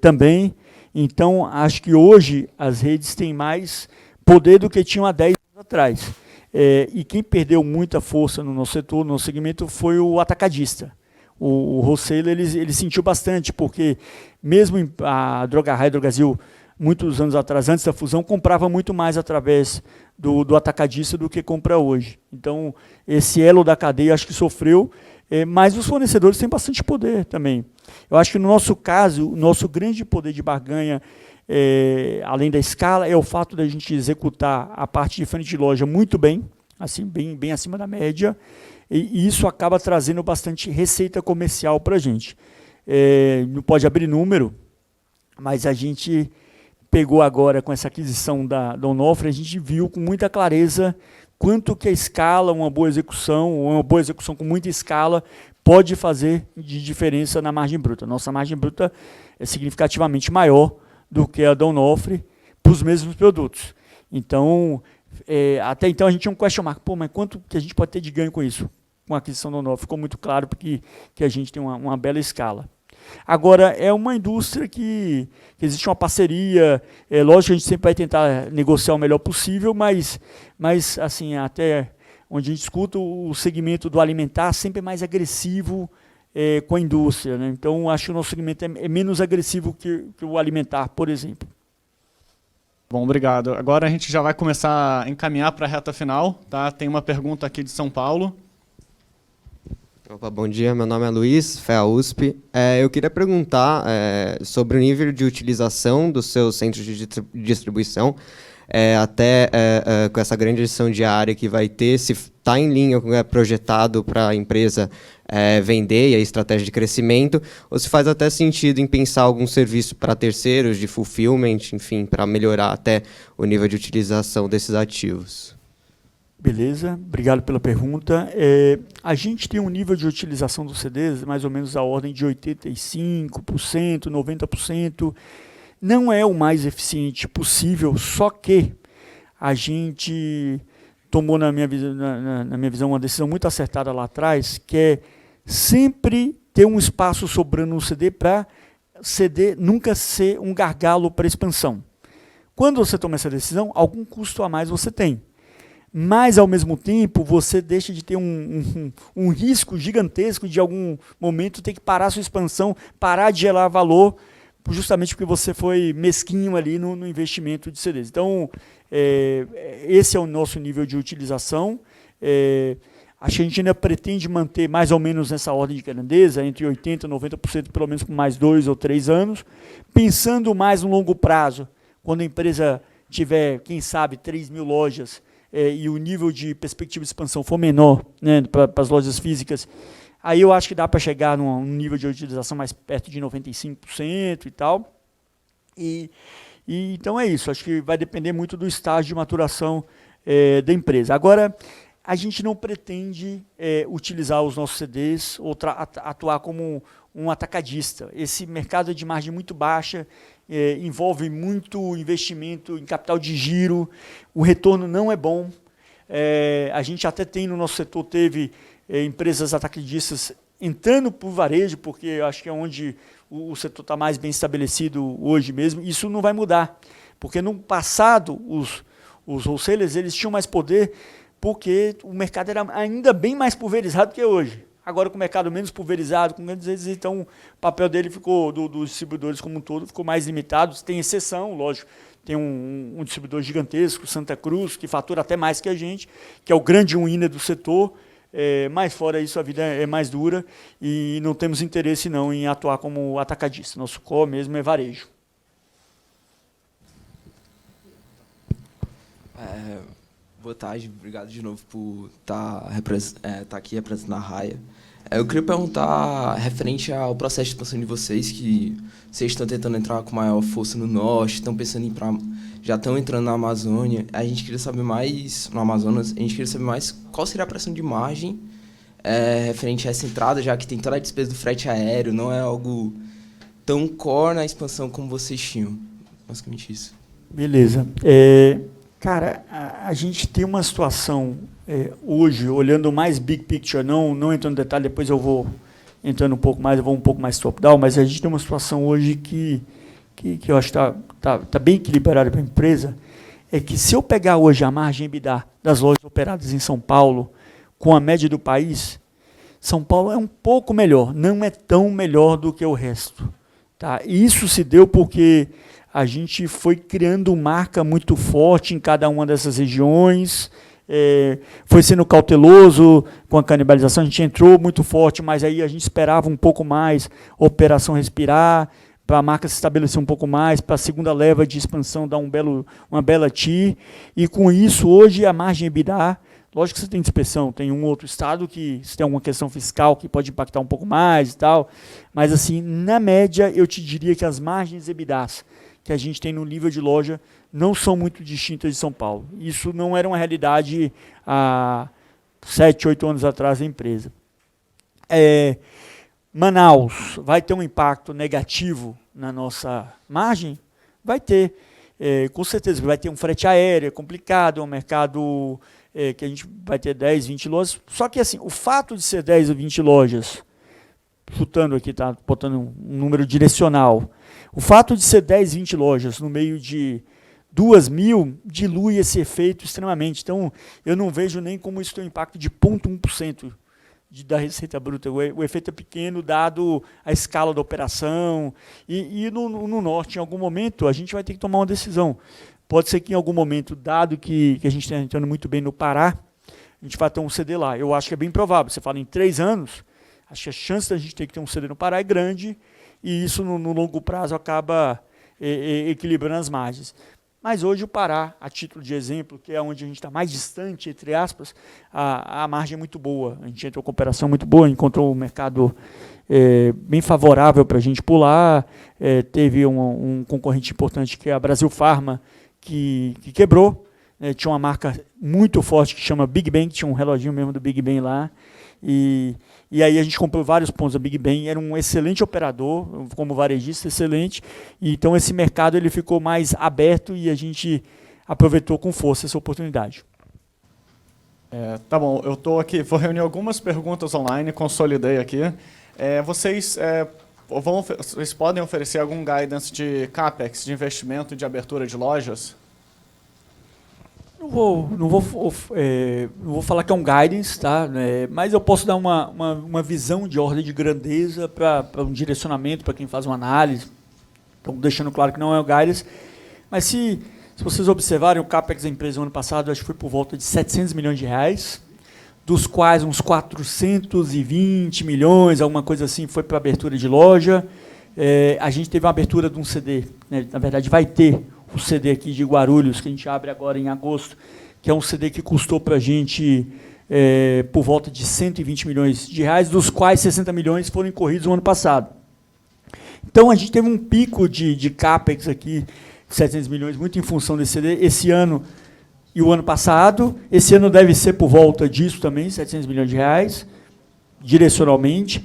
também. Então, acho que hoje as redes têm mais poder do que tinham há 10 anos atrás. E quem perdeu muita força no nosso setor, no nosso segmento, foi o atacadista. O wholesaler, ele sentiu bastante, porque mesmo a Droga Raia e Drogazil, muitos anos atrás, antes da fusão, comprava muito mais através do atacadista do que compra hoje. Então, esse elo da cadeia acho que sofreu, mas os fornecedores têm bastante poder também. Eu acho que, no nosso caso, o nosso grande poder de barganha, além da escala, é o fato da gente executar a parte de frente de loja muito bem, assim, bem acima da média, e isso acaba trazendo bastante receita comercial para a gente. Não pode abrir número, mas a gente pegou agora, com essa aquisição da Onofre, a gente viu com muita clareza quanto que a escala, uma boa execução com muita escala, pode fazer de diferença na margem bruta. Nossa margem bruta é significativamente maior do que a da Onofre para os mesmos produtos. Então, até então a gente tinha um question mark, mas quanto que a gente pode ter de ganho com isso? Com a aquisição da Onofre ficou muito claro porque que a gente tem uma bela escala. Agora, é uma indústria que existe uma parceria, lógico que a gente sempre vai tentar negociar o melhor possível, mas assim, até onde a gente escuta, o segmento do alimentar sempre é mais agressivo com a indústria, né? Então, acho que o nosso segmento é menos agressivo que o alimentar, por exemplo. Bom, obrigado. Agora a gente já vai começar a encaminhar para a reta final. Tá? Tem uma pergunta aqui de São Paulo. Opa, bom dia, meu nome é Luiz, FEA USP. Eu queria perguntar sobre o nível de utilização dos seus centros de distribuição, até com essa grande adição de área que vai ter, se está em linha com o que é projetado para a empresa vender e a estratégia de crescimento, ou se faz até sentido em pensar algum serviço para terceiros, de fulfillment, enfim, para melhorar até o nível de utilização desses ativos. Beleza, obrigado pela pergunta. A gente tem um nível de utilização dos CDs mais ou menos da ordem de 85%, 90%. Não é o mais eficiente possível, só que a gente tomou, na minha visão, uma decisão muito acertada lá atrás, que é sempre ter um espaço sobrando no CD para CD nunca ser um gargalo para expansão. Quando você toma essa decisão, algum custo a mais você tem. Mas, ao mesmo tempo, você deixa de ter um risco gigantesco de, algum momento, ter que parar a sua expansão, parar de gerar valor, justamente porque você foi mesquinho ali no investimento de CDs. Então, esse é o nosso nível de utilização. Acho que a gente ainda pretende manter mais ou menos nessa ordem de grandeza, entre 80% e 90%, pelo menos por mais 2 ou 3 anos, pensando mais no longo prazo, quando a empresa tiver, quem sabe, 3 mil lojas, e o nível de perspectiva de expansão for menor, né, para as lojas físicas, aí eu acho que dá para chegar num nível de utilização mais perto de 95% e tal. Então é isso, acho que vai depender muito do estágio de maturação da empresa. Agora, a gente não pretende utilizar os nossos CDs ou atuar como um atacadista. Esse mercado é de margem muito baixa, envolve muito investimento em capital de giro, o retorno não é bom. A gente até tem no nosso setor, teve empresas atacadistas entrando para o varejo, porque eu acho que é onde o setor está mais bem estabelecido hoje mesmo. Isso não vai mudar, porque no passado os wholesalers eles tinham mais poder, porque o mercado era ainda bem mais pulverizado que hoje. Agora, com o mercado menos pulverizado, então o papel dele ficou, dos distribuidores como um todo, ficou mais limitado. Tem exceção, lógico. Tem um distribuidor gigantesco, Santa Cruz, que fatura até mais que a gente, que é o grande winner do setor. Mas, fora isso, a vida é mais dura e não temos interesse não em atuar como atacadista. Nosso core mesmo é varejo. Boa tarde, obrigado de novo por estar aqui representando a Raia. Eu queria perguntar, referente ao processo de expansão de vocês, que vocês estão tentando entrar com maior força no Norte, estão pensando em já estão entrando na Amazônia. A gente queria saber mais, no Amazonas, a gente queria saber mais qual seria a pressão de margem referente a essa entrada, já que tem toda a despesa do frete aéreo, não é algo tão core na expansão como vocês tinham. Basicamente isso. Beleza. Cara, a gente tem uma situação hoje, olhando mais big picture, não entrando no detalhe, depois eu vou entrando um pouco mais top-down, mas a gente tem uma situação hoje que eu acho que tá bem equilibrada para a empresa, é que se eu pegar hoje a margem EBITDA das lojas operadas em São Paulo, com a média do país, São Paulo é um pouco melhor, não é tão melhor do que o resto. Tá? E isso se deu porque a gente foi criando marca muito forte em cada uma dessas regiões, foi sendo cauteloso com a canibalização, a gente entrou muito forte, mas aí a gente esperava um pouco mais a operação respirar, para a marca se estabelecer um pouco mais, para a segunda leva de expansão dar uma bela TI, e com isso, hoje, a margem EBITDA, lógico que você tem dispersão, tem um outro estado que se tem alguma questão fiscal que pode impactar um pouco mais e tal, mas assim, na média, eu te diria que as margens EBITDAs que a gente tem no nível de loja não são muito distintas de São Paulo. Isso não era uma realidade há 7, 8 anos atrás da empresa. Manaus vai ter um impacto negativo na nossa margem? Vai ter, com certeza. Vai ter um frete aéreo, é complicado, é um mercado que a gente vai ter 10, 20 lojas. Só que assim, o fato de ser 10 ou 20 lojas, chutando aqui, tá, botando um número direcional, o fato de ser 10, 20 lojas no meio de 2.000 dilui esse efeito extremamente. Então, eu não vejo nem como isso tem um impacto de 0,1% da receita bruta. O efeito é pequeno, dado a escala da operação. E no norte, em algum momento, a gente vai ter que tomar uma decisão. Pode ser que em algum momento, dado que a gente está entrando muito bem no Pará, a gente vai ter um CD lá. Eu acho que é bem provável. Você fala em 3 anos, acho que a chance da gente ter que ter um CD no Pará é grande, e isso no longo prazo acaba equilibrando as margens. Mas hoje o Pará, a título de exemplo, que é onde a gente está mais distante, entre aspas, a margem é muito boa. A gente entrou com operação muito boa, encontrou um mercado bem favorável para a gente pular. Teve um concorrente importante, que é a Brasil Pharma, que quebrou. Tinha uma marca muito forte que chama Big Bang, tinha um reloginho mesmo do Big Bang lá. E aí a gente comprou vários pontos da Big Bang, era um excelente operador, como varejista, excelente. E então esse mercado ele ficou mais aberto e a gente aproveitou com força essa oportunidade. Tá bom, eu estou aqui, vou reunir algumas perguntas online, consolidei aqui. Vocês podem oferecer algum guidance de CAPEX, de investimento e de abertura de lojas? Não vou falar que é um guidance, tá? Mas eu posso dar uma visão de ordem de grandeza para um direcionamento para quem faz uma análise. Então, deixando claro que não é um guidance. Mas se vocês observarem, o CAPEX da empresa no ano passado, acho que foi por volta de 700 milhões de reais, dos quais uns 420 milhões, alguma coisa assim, foi para abertura de loja. A gente teve uma abertura de um CD, né? Na verdade, vai ter o CD aqui de Guarulhos, que a gente abre agora em agosto, que é um CD que custou para a gente por volta de 120 milhões de reais, dos quais 60 milhões foram incorridos no ano passado. Então, a gente teve um pico de CAPEX aqui, 700 milhões, muito em função desse CD, esse ano e o ano passado. Esse ano deve ser por volta disso também, 700 milhões de reais, direcionalmente.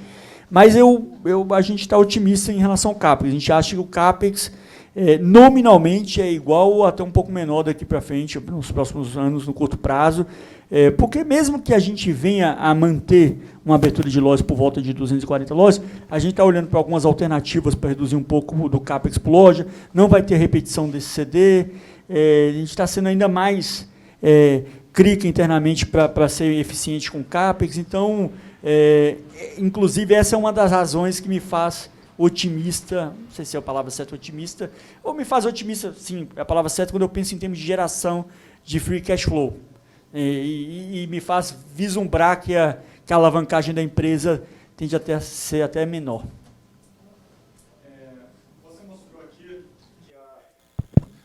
Mas a gente está otimista em relação ao CAPEX. A gente acha que o CAPEX nominalmente é igual ou até um pouco menor daqui para frente, nos próximos anos, no curto prazo, porque mesmo que a gente venha a manter uma abertura de lojas por volta de 240 lojas, a gente está olhando para algumas alternativas para reduzir um pouco do CAPEX por loja, não vai ter repetição desse CD, a gente está sendo ainda mais crica internamente para ser eficiente com o CAPEX, então, inclusive, essa é uma das razões que me faz otimista, não sei se é a palavra certa, otimista, ou me faz otimista, sim, é a palavra certa quando eu penso em termos de geração de free cash flow. E me faz vislumbrar que a alavancagem da empresa tende a ser até menor.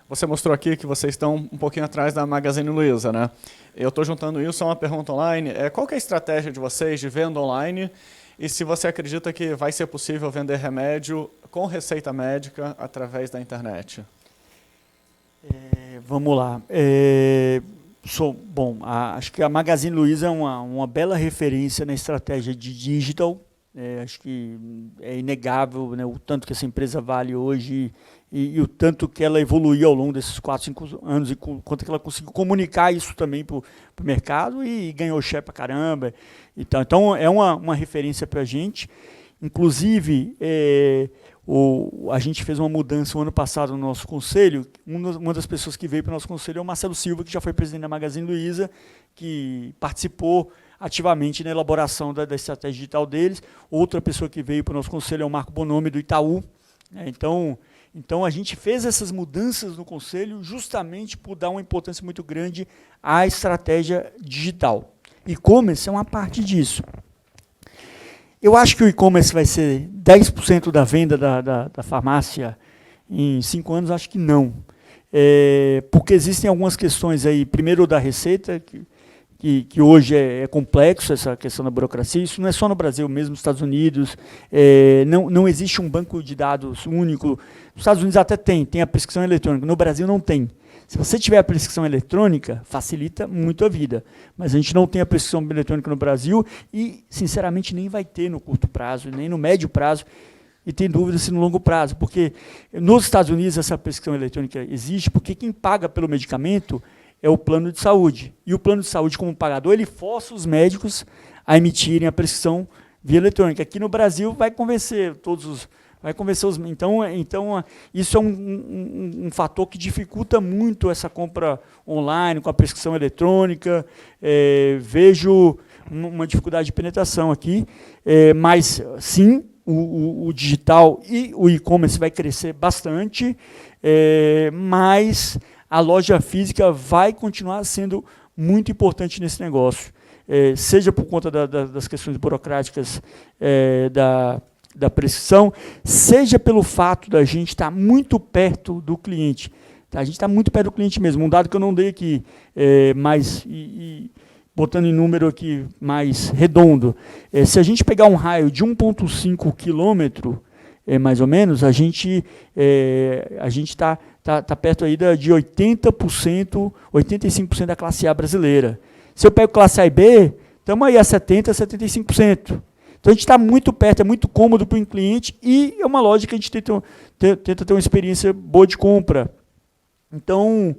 Você mostrou aqui que vocês estão um pouquinho atrás da Magazine Luiza, né? Eu estou juntando isso a uma pergunta online. Qual que é a estratégia de vocês de venda online? E se você acredita que vai ser possível vender remédio com receita médica através da internet? Vamos lá. Acho que a Magazine Luiza é uma bela referência na estratégia de digital. Acho que é inegável, né, o tanto que essa empresa vale hoje e o tanto que ela evoluiu ao longo desses 4, 5 anos e quanto que ela conseguiu comunicar isso também para o mercado e ganhou share para caramba. Então é uma referência para a gente. Inclusive, a gente fez uma mudança no ano passado no nosso conselho. Uma das pessoas que veio para o nosso conselho é o Marcelo Silva, que já foi presidente da Magazine Luiza, que participou ativamente na elaboração da estratégia digital deles. Outra pessoa que veio para o nosso conselho é o Marco Bonomi, do Itaú. Então, Então, a gente fez essas mudanças no Conselho justamente por dar uma importância muito grande à estratégia digital. E-commerce é uma parte disso. Eu acho que o e-commerce vai ser 10% da venda da farmácia em 5 anos, acho que não. Porque existem algumas questões aí, primeiro da receita, que hoje é complexo, essa questão da burocracia. Isso não é só no Brasil, mesmo nos Estados Unidos. Não existe um banco de dados único. Nos Estados Unidos até tem a prescrição eletrônica. No Brasil não tem. Se você tiver a prescrição eletrônica, facilita muito a vida. Mas a gente não tem a prescrição eletrônica no Brasil e, sinceramente, nem vai ter no curto prazo, nem no médio prazo. E tem dúvida se no longo prazo. Porque nos Estados Unidos essa prescrição eletrônica existe porque quem paga pelo medicamento é o plano de saúde. E o plano de saúde, como pagador, ele força os médicos a emitirem a prescrição via eletrônica. Aqui no Brasil vai convencer os... Então isso é um fator que dificulta muito essa compra online, com a prescrição eletrônica. Vejo uma dificuldade de penetração aqui. Mas, sim, o digital e o e-commerce vai crescer bastante, mas a loja física vai continuar sendo muito importante nesse negócio, seja por conta das questões burocráticas da prescrição, seja pelo fato da gente estar muito perto do cliente. Tá? A gente está muito perto do cliente mesmo. Um dado que eu não dei aqui, mas botando em número aqui mais redondo, se a gente pegar um raio de 1,5 quilômetro, mais ou menos, a gente está perto aí de 80%, 85% da classe A brasileira. Se eu pego classe A e B, estamos aí a 70%, 75%. Então, a gente está muito perto, é muito cômodo para o cliente e é uma loja que a gente tenta ter uma experiência boa de compra. Então,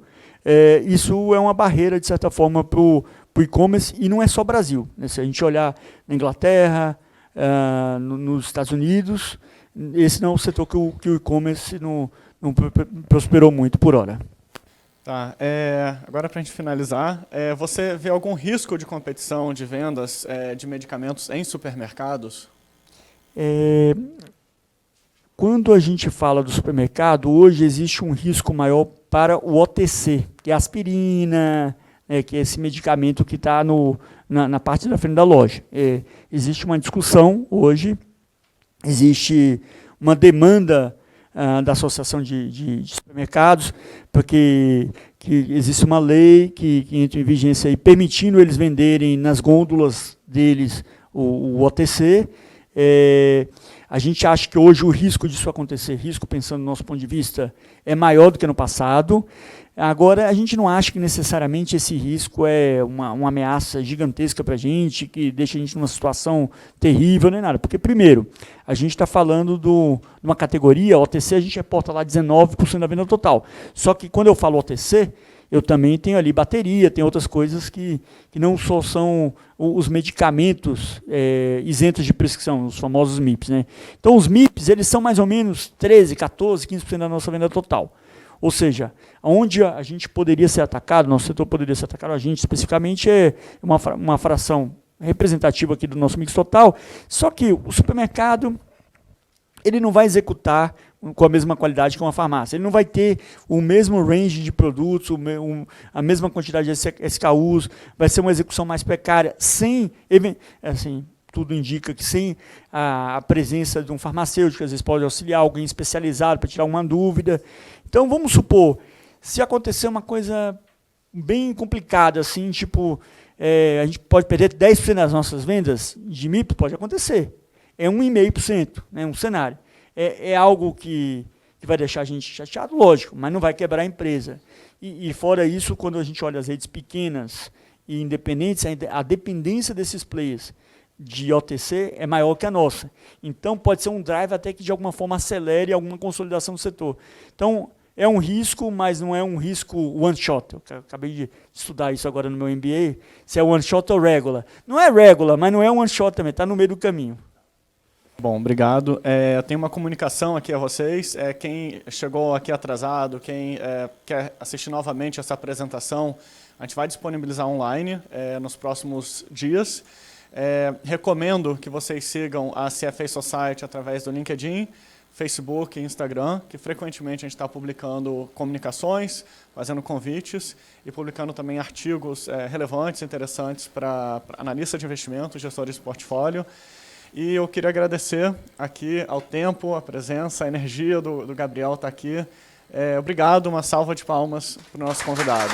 isso é uma barreira, de certa forma, para o e-commerce, e não é só Brasil. Né? Se a gente olhar na Inglaterra, nos Estados Unidos, esse não é o setor que o e-commerce não prosperou muito por hora. Tá, agora para a gente finalizar, você vê algum risco de competição de vendas de medicamentos em supermercados? Quando a gente fala do supermercado, hoje existe um risco maior para o OTC, que é a aspirina, que é esse medicamento que está na parte da frente da loja. Existe uma discussão hoje, existe uma demanda da Associação de Supermercados, porque que existe uma lei que entra em vigência aí, permitindo eles venderem nas gôndolas deles o OTC. A gente acha que hoje o risco disso acontecer, pensando no nosso ponto de vista, é maior do que no passado. Agora, a gente não acha que necessariamente esse risco é uma ameaça gigantesca para a gente, que deixa a gente numa situação terrível, nem nada. Porque, primeiro, a gente está falando de uma categoria, OTC, a gente reporta lá 19% da venda total. Só que quando eu falo OTC, eu também tenho ali bateria, tem outras coisas que não só são os medicamentos isentos de prescrição, os famosos MIPs. Né? Então, os MIPs, eles são mais ou menos 13%, 14%, 15% da nossa venda total. Ou seja, onde a gente poderia ser atacado, nosso setor poderia ser atacado, a gente especificamente é uma fração representativa aqui do nosso mix total, só que o supermercado ele não vai executar com a mesma qualidade que uma farmácia. Ele não vai ter o mesmo range de produtos, a mesma quantidade de SKUs, vai ser uma execução mais precária, sem, assim, tudo indica que sem a presença de um farmacêutico, que às vezes pode auxiliar alguém especializado para tirar uma dúvida. Então, vamos supor, se acontecer uma coisa bem complicada, assim, tipo, a gente pode perder 10% das nossas vendas de MIP, pode acontecer. É 1,5%, né, um cenário. É algo que vai deixar a gente chateado, lógico, mas não vai quebrar a empresa. E fora isso, quando a gente olha as redes pequenas e independentes, a dependência desses players de OTC é maior que a nossa. Então, pode ser um drive até que, de alguma forma, acelere alguma consolidação do setor. Então, é um risco, mas não é um risco one shot. Eu acabei de estudar isso agora no meu MBA, se é one shot ou regular. Não é regular, mas não é one shot também, está no meio do caminho. Bom, obrigado. Eu tenho uma comunicação aqui a vocês. Quem chegou aqui atrasado, quem quer assistir novamente essa apresentação, a gente vai disponibilizar online nos próximos dias. Recomendo que vocês sigam a CFA Society através do LinkedIn, Facebook e Instagram, que frequentemente a gente está publicando comunicações, fazendo convites e publicando também artigos relevantes, interessantes para analistas de investimentos, gestores de portfólio. E eu queria agradecer aqui ao tempo, a presença, a energia do Gabriel estar aqui. Obrigado, uma salva de palmas para o nosso convidado.